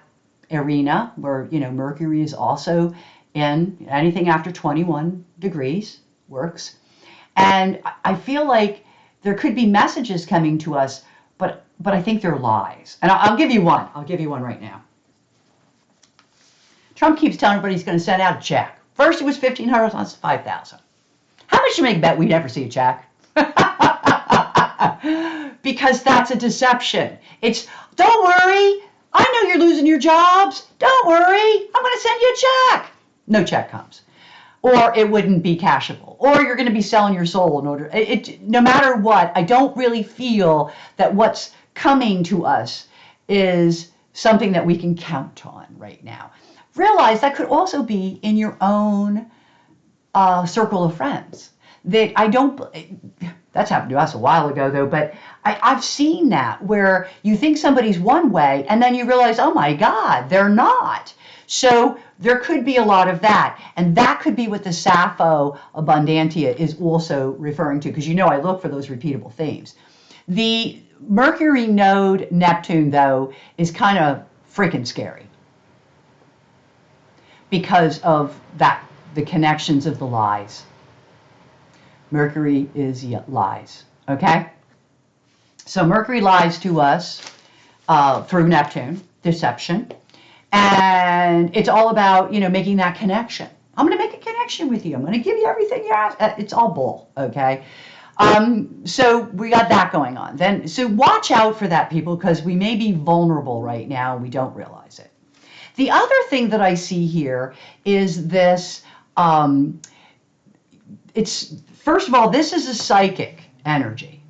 arena where, Mercury is also in anything after 21 degrees works. And I feel like there could be messages coming to us, but I think they're lies. And I'll give you one. I'll give you one right now. Trump keeps telling everybody he's going to send out a check. First it was $1,500, now it's $5,000. How much you make bet we never see a check? Because that's a deception. It's, don't worry, I know you're losing your jobs. Don't worry, I'm going to send you a check. No check comes. Or it wouldn't be cashable. Or you're going to be selling your soul in order. No matter what, I don't really feel that what's coming to us is something that we can count on right now. Realize that could also be in your own circle of friends. That that's happened to us a while ago though, but I've seen that where you think somebody's one way and then you realize, oh my God, they're not. So there could be a lot of that. And that could be what the Sappho Abundantia is also referring to, because I look for those repeatable themes. The Mercury node Neptune though is kind of freaking scary, because of that, the connections of the lies. Mercury is lies, okay? So Mercury lies to us through Neptune, deception. And it's all about, making that connection. I'm going to make a connection with you. I'm going to give you everything you ask. It's all bull, okay? So we got that going on. So watch out for that, people, because we may be vulnerable right now. We don't realize it. The other thing that I see here is this, first of all, this is a psychic energy,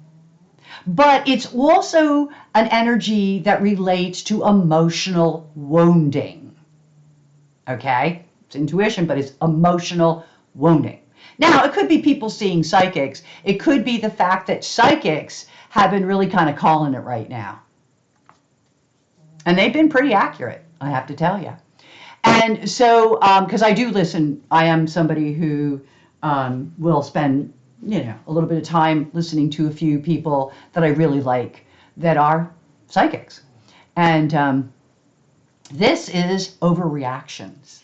but it's also an energy that relates to emotional wounding. Okay? It's intuition, but it's emotional wounding. Now, it could be people seeing psychics. It could be the fact that psychics have been really kind of calling it right now. And they've been pretty accurate, I have to tell you. And so, because I do listen, I am somebody who will spend, a little bit of time listening to a few people that I really like that are psychics. And this is overreactions.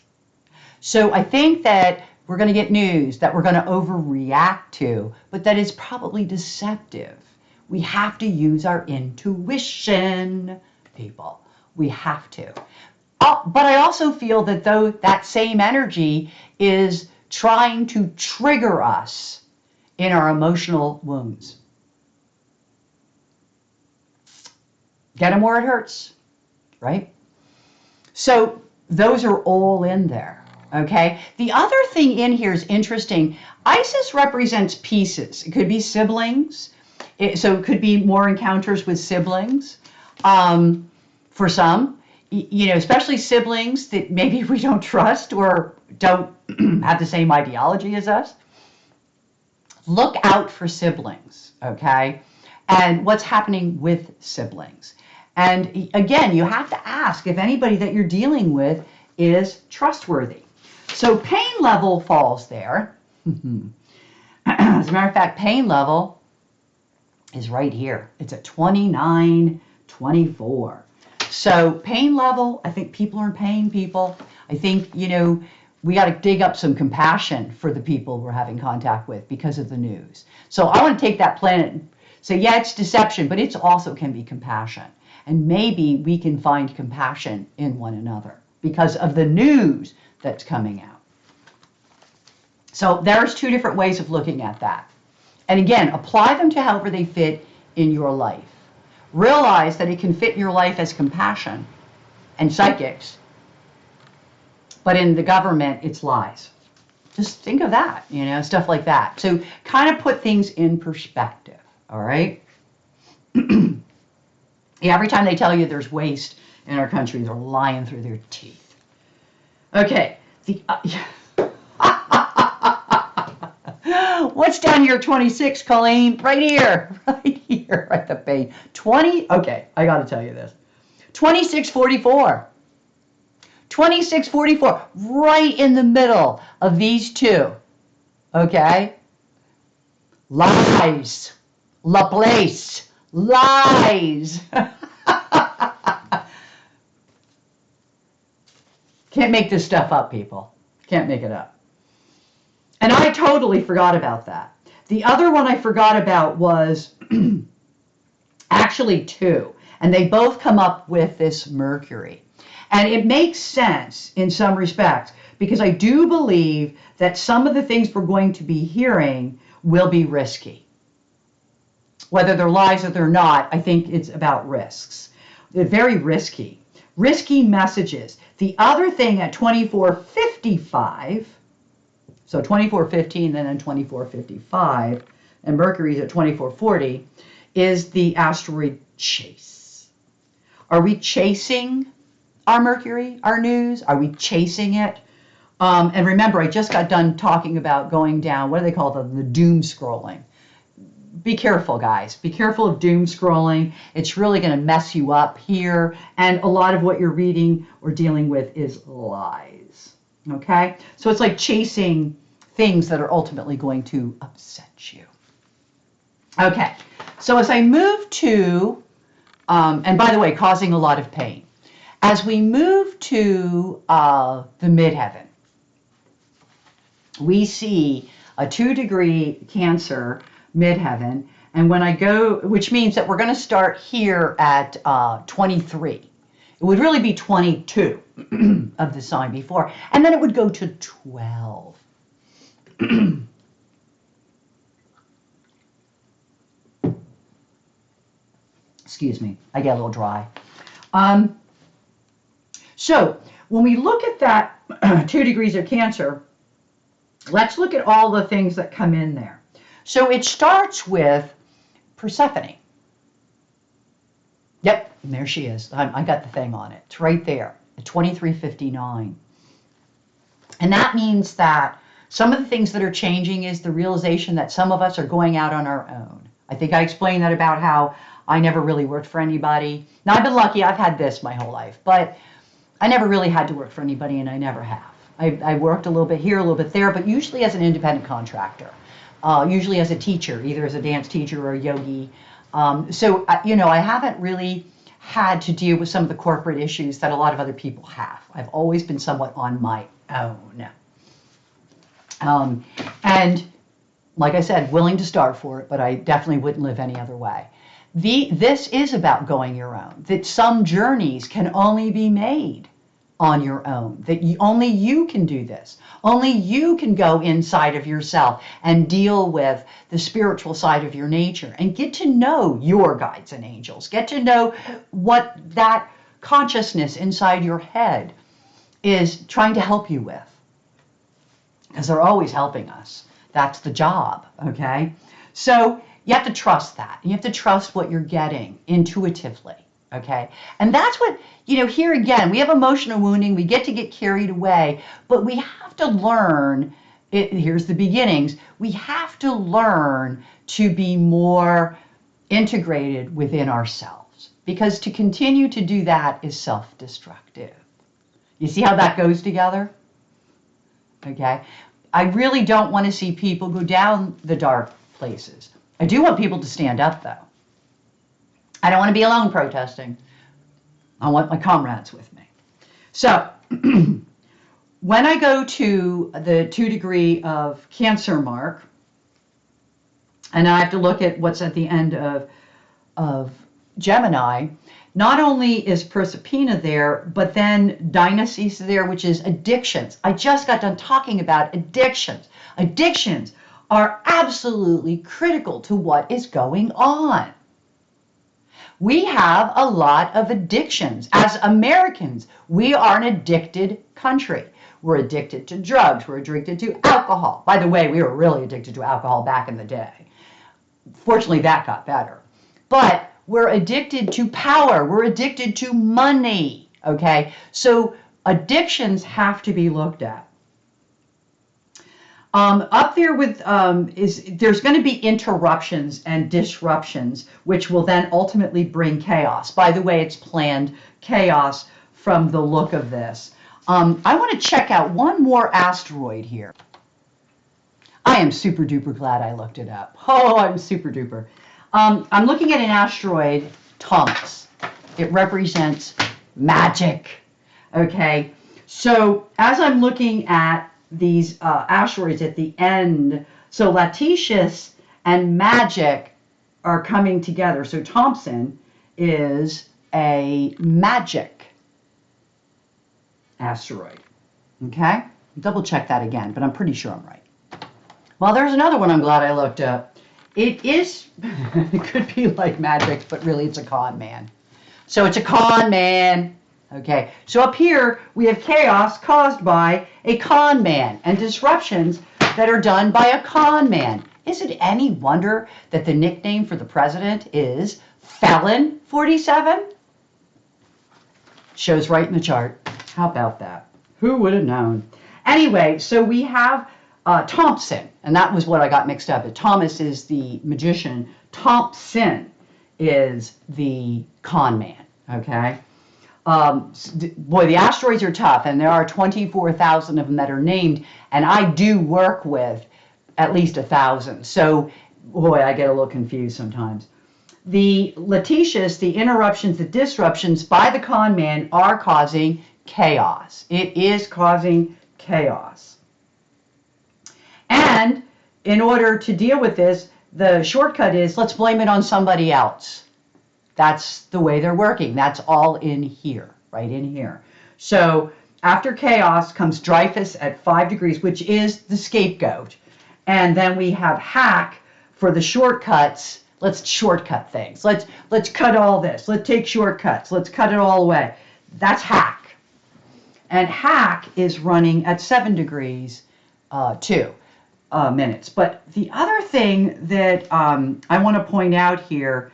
So I think that we're going to get news that we're going to overreact to, but that is probably deceptive. We have to use our intuition, people. We have to. But I also feel that though that same energy is trying to trigger us in our emotional wounds. Get them where it hurts, right? So those are all in there, okay? The other thing in here is interesting. Isis represents pieces. It could be siblings. So it could be more encounters with siblings for some. especially siblings that maybe we don't trust or don't have the same ideology as us. Look out for siblings, okay? And what's happening with siblings. And again, you have to ask if anybody that you're dealing with is trustworthy. So pain level falls there. As a matter of fact, pain level is right here. It's at 29, 24. So pain level, I think people are in pain, people. I think, we got to dig up some compassion for the people we're having contact with because of the news. So I want to take that planet and say, yeah, it's deception, but it also can be compassion. And maybe we can find compassion in one another because of the news that's coming out. So there's two different ways of looking at that. And again, apply them to however they fit in your life. Realize that it can fit in your life as compassion and psychics, but in the government, it's lies. Just think of that, stuff like that. So kind of put things in perspective, all right? Yeah, every time they tell you there's waste in our country, they're lying through their teeth. Okay. What's down here, 26, Colleen? Right here, right the pain. 20, okay, I got to tell you this. 2644. 2644, right in the middle of these two, okay? Lies, Laplace, lies. Can't make this stuff up, people. Can't make it up. And I totally forgot about that. The other one I forgot about was actually two, and they both come up with this Mercury. And it makes sense in some respects because I do believe that some of the things we're going to be hearing will be risky. Whether they're lies or they're not, I think it's about risks. They're very risky. Risky messages. The other thing at 2455, so 2415 and then 2455, and Mercury's at 2440, is the asteroid chase. Are we chasing our Mercury, our news? Are we chasing it? And remember, I just got done talking about going down, what do they call them? The doom scrolling. Be careful, guys. Be careful of doom scrolling. It's really going to mess you up here. And a lot of what you're reading or dealing with is lies. Okay? So it's like chasing things that are ultimately going to upset you. Okay. So as I move to, and by the way, causing a lot of pain. As we move to the midheaven, we see a 2-degree Cancer midheaven, and when I go, which means that we're going to start here at 23. It would really be 22 of the sign before, and then it would go to 12. Excuse me, I get a little dry. So when we look at that 2 degrees of Cancer, let's look at all the things that come in there. So it starts with Persephone. Yep, and there she is. I got the thing on it. It's right there, at 2359. And that means that some of the things that are changing is the realization that some of us are going out on our own. I think I explained that about how I never really worked for anybody. Now, I've been lucky. I've had this my whole life, but I never really had to work for anybody, and I never have. I worked a little bit here, a little bit there, but usually as an independent contractor, usually as a teacher, either as a dance teacher or a yogi. So, I haven't really had to deal with some of the corporate issues that a lot of other people have. I've always been somewhat on my own. And like I said, willing to starve for it, but I definitely wouldn't live any other way. This is about going your own, that some journeys can only be made on your own, that only you can do this. Only you can go inside of yourself and deal with the spiritual side of your nature and get to know your guides and angels. Get to know what that consciousness inside your head is trying to help you with. Because they're always helping us. That's the job, okay? So you have to trust that. You have to trust what you're getting intuitively, Okay. And that's what, here again, we have emotional wounding. We get carried away, but we have to learn. Here's the beginnings. We have to learn to be more integrated within ourselves, because to continue to do that is self-destructive. You see how that goes together? Okay. I really don't want to see people go down the dark places. I do want people to stand up, though. I don't want to be alone protesting. I want my comrades with me. So when I go to the 2 degree of Cancer mark, and I have to look at what's at the end of Gemini, not only is Proserpina there, but then Dynasties there, which is addictions. I just got done talking about addictions. Addictions are absolutely critical to what is going on. We have a lot of addictions. As Americans, we are an addicted country. We're addicted to drugs. We're addicted to alcohol. By the way, we were really addicted to alcohol back in the day. Fortunately, that got better. But we're addicted to power. We're addicted to money. Okay? So addictions have to be looked at. Up there with there's going to be interruptions and disruptions, which will then ultimately bring chaos. By the way, it's planned chaos from the look of this. I want to check out one more asteroid here. I am super duper glad I looked it up. Oh, I'm super duper. I'm looking at an asteroid, Thomas. It represents magic. Okay, so as I'm looking at these asteroids at the end, so Latissius and magic are coming together. So Thompson is a magic asteroid. Okay, double check that again, but I'm pretty sure I'm right. Well, there's another one I'm glad I looked up. It is, it could be like magic, but really it's a con man. So it's a con man. Okay, so up here we have chaos caused by a con man and disruptions that are done by a con man. Is it any wonder that the nickname for the president is Felon 47? Shows right in the chart. How about that? Who would have known? Anyway, so we have Thompson, and that was what I got mixed up. Thomas is the magician. Thompson is the con man. Okay. Boy, the asteroids are tough, and there are 24,000 of them that are named, and I do work with at least 1,000. So, boy, I get a little confused sometimes. The Latissius, the interruptions, the disruptions by the con man are causing chaos. It is causing chaos. And in order to deal with this, the shortcut is let's blame it on somebody else. That's the way they're working. That's all in here, right in here. So after chaos comes Dreyfus at 5 degrees, which is the scapegoat. And then we have hack for the shortcuts. Let's shortcut things. Let's cut all this. Let's take shortcuts. Let's cut it all away. That's hack. And hack is running at 7 degrees, 2 minutes. But the other thing that I want to point out here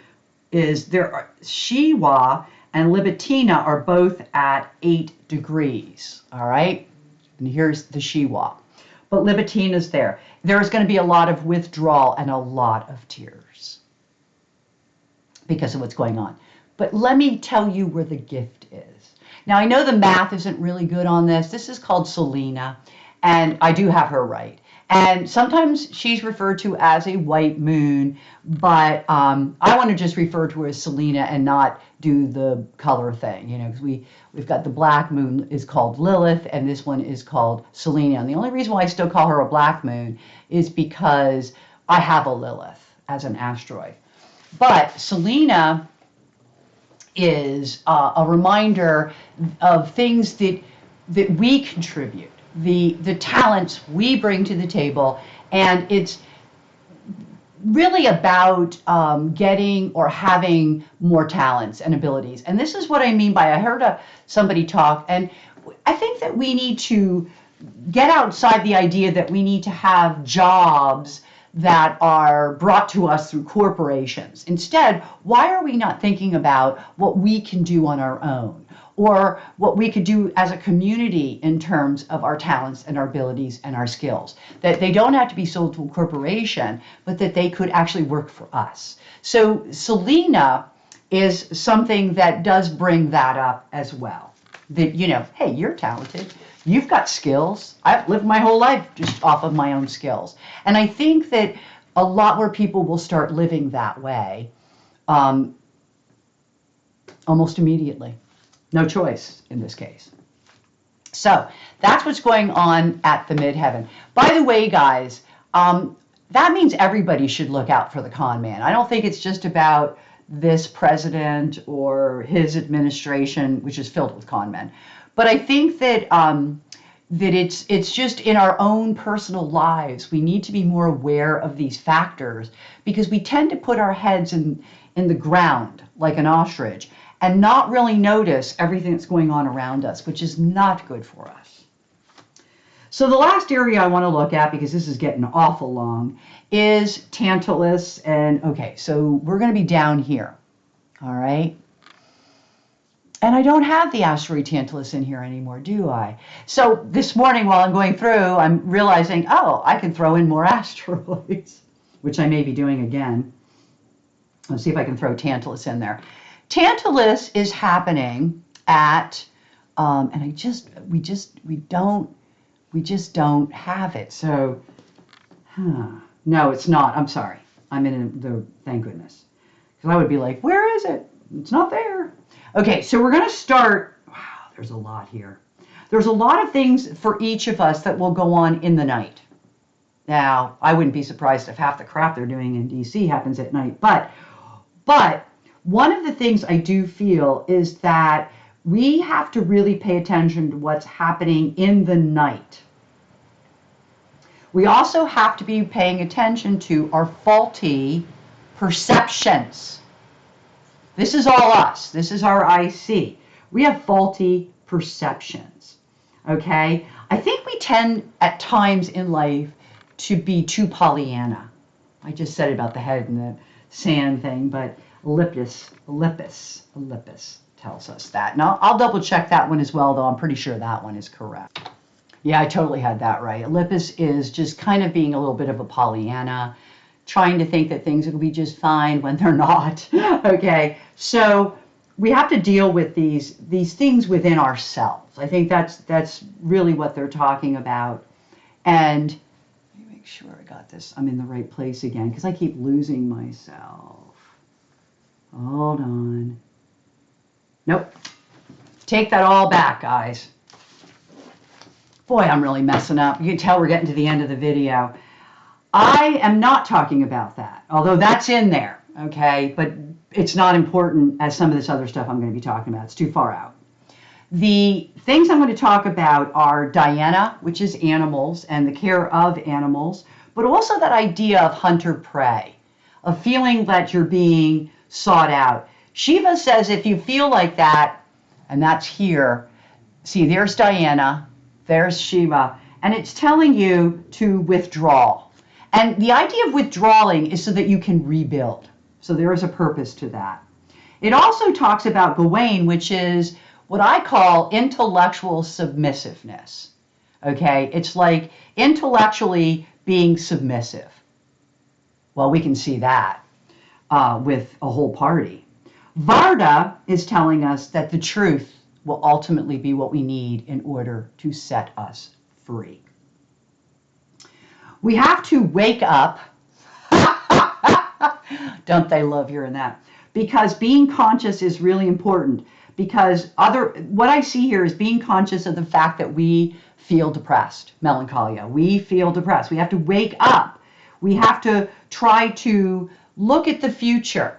is there are Shiwa and Libitina are both at 8 degrees. All right, and here's the Shiwa, but Libitina's there. There's going to be a lot of withdrawal and a lot of tears because of what's going on. But let me tell you where the gift is. Now I know the math isn't really good on this. This is called Selena, and I do have her right. And sometimes she's referred to as a white moon, but I want to just refer to her as Selena and not do the color thing, because we've got the black moon is called Lilith, and this one is called Selena. And the only reason why I still call her a black moon is because I have a Lilith as an asteroid. But Selena is a reminder of things that we contribute. The talents we bring to the table, and it's really about getting or having more talents and abilities. And this is what I mean by, I heard somebody talk, and I think that we need to get outside the idea that we need to have jobs that are brought to us through corporations. Instead, why are we not thinking about what we can do on our own, or what we could do as a community in terms of our talents and our abilities and our skills? That they don't have to be sold to a corporation, but that they could actually work for us. So Selena is something that does bring that up as well. That, you know, hey, you're talented. You've got skills. I've lived my whole life just off of my own skills. And I think that a lot more people will start living that way almost immediately. No choice in this case. So that's what's going on at the midheaven. By the way, guys, that means everybody should look out for the con man. I don't think it's just about this president or his administration, which is filled with con men. But I think that that it's just in our own personal lives. We need to be more aware of these factors, because we tend to put our heads in the ground like an ostrich and not really notice everything that's going on around us, which is not good for us. So the last area I want to look at, because this is getting awful long, is Tantalus. And okay, so we're going to be down here. All right. And I don't have the asteroid Tantalus in here anymore, do I? So this morning while I'm going through, I'm realizing, oh, I can throw in more asteroids, which I may be doing again. Let's see if I can throw Tantalus in there. Tantalus is happening at, and we just don't have it. So, no, it's not. I'm sorry. I'm in the, thank goodness. Because I would be like, where is it? It's not there. Okay, so we're going to start. Wow, there's a lot here. There's a lot of things for each of us that will go on in the night. Now, I wouldn't be surprised if half the crap they're doing in DC happens at night. But one of the things I do feel is that we have to really pay attention to what's happening in the night. We also have to be paying attention to our faulty perceptions. This is all us. This is our IC. We have faulty perceptions. Okay? I think we tend at times in life to be too Pollyanna. I just said it about the head and the sand thing, but Olympus tells us that. Now, I'll double check that one as well, though I'm pretty sure that one is correct. Yeah, I totally had that right. Olympus is just kind of being a little bit of a Pollyanna, trying to think that things will be just fine when they're not. Okay, so we have to deal with these things within ourselves. I think that's really what they're talking about. And let me make sure I got this. I'm in the right place again, because I keep losing myself. Hold on. Nope. Take that all back, guys. Boy, I'm really messing up. You can tell we're getting to the end of the video. I am not talking about that, although that's in there, okay? But it's not important as some of this other stuff I'm going to be talking about. It's too far out. The things I'm going to talk about are Diana, which is animals and the care of animals, but also that idea of hunter-prey, of feeling that you're being sought out. Shiva says if you feel like that, and that's here, see, there's Diana, there's Shiva, and it's telling you to withdraw. And the idea of withdrawing is so that you can rebuild. So there is a purpose to that. It also talks about Gawain, which is what I call intellectual submissiveness. Okay, it's like intellectually being submissive. Well, we can see that with a whole party. Varda is telling us that the truth will ultimately be what we need in order to set us free. We have to wake up. Don't they love hearing that? Because being conscious is really important. Because what I see here is being conscious of the fact that we feel depressed, melancholia. We feel depressed. We have to wake up. We have to try to look at the future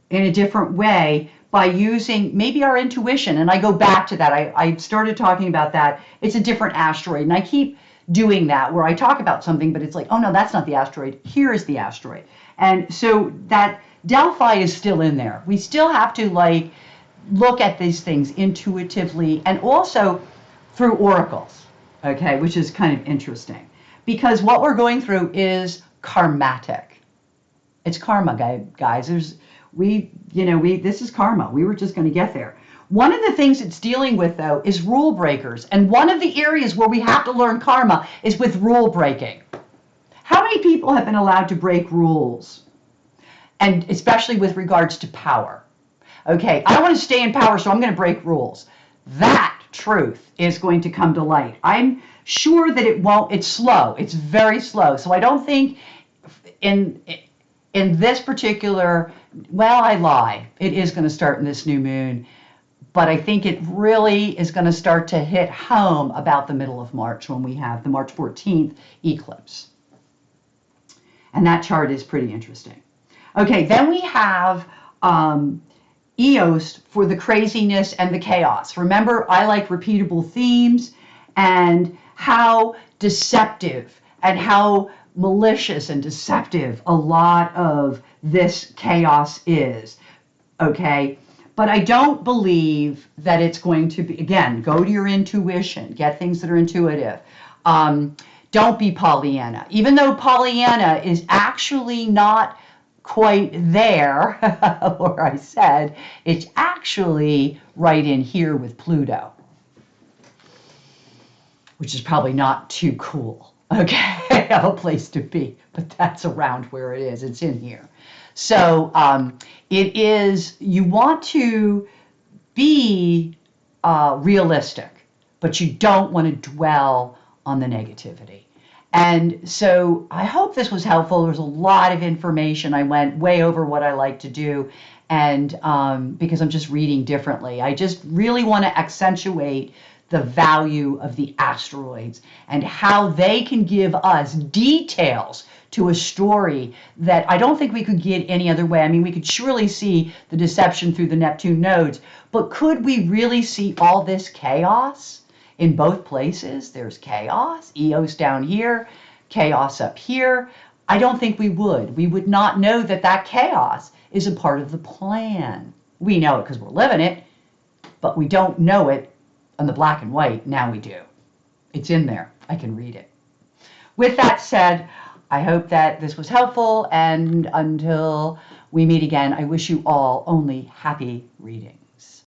in a different way by using maybe our intuition. And I go back to that. I started talking about that. It's a different asteroid. And I keep doing that where I talk about something, but it's like, oh no, that's not the asteroid. Here is the asteroid. And so that Delphi is still in there. We still have to like look at these things intuitively and also through oracles, okay, which is kind of interesting. Because what we're going through is karmatic. It's karma, guys. This is karma. We were just going to get there. One of the things it's dealing with, though, is rule breakers. And one of the areas where we have to learn karma is with rule breaking. How many people have been allowed to break rules? And especially with regards to power. Okay, I want to stay in power, so I'm going to break rules. That truth is going to come to light. I'm sure that it won't. It's slow. It's very slow. So I don't think in this particular, well, I lie. It is going to start in this new moon. But I think it really is going to start to hit home about the middle of March when we have the March 14th eclipse. And that chart is pretty interesting. Okay, then we have EOS for the craziness and the chaos. Remember, I like repeatable themes and how deceptive and how malicious and deceptive a lot of this chaos is. Okay, but I don't believe that it's going to be, again, go to your intuition, get things that are intuitive. Don't be Pollyanna. Even though Pollyanna is actually not quite there, or I said, it's actually right in here with Pluto, which is probably not too cool, okay, of a place to be, but that's around where it is. It's in here. So it is, you want to be realistic, but you don't want to dwell on the negativity. And so I hope this was helpful. There's a lot of information. I went way over what I like to do, and because I'm just reading differently. I just really want to accentuate the value of the asteroids and how they can give us details to a story that I don't think we could get any other way. I mean, we could surely see the deception through the Neptune nodes, but could we really see all this chaos in both places? There's chaos, EOS down here, chaos up here. I don't think we would. We would not know that that chaos is a part of the plan. We know it because we're living it, but we don't know it on the black and white. Now we do. It's in there. I can read it. With that said, I hope that this was helpful, and until we meet again, I wish you all only happy reading.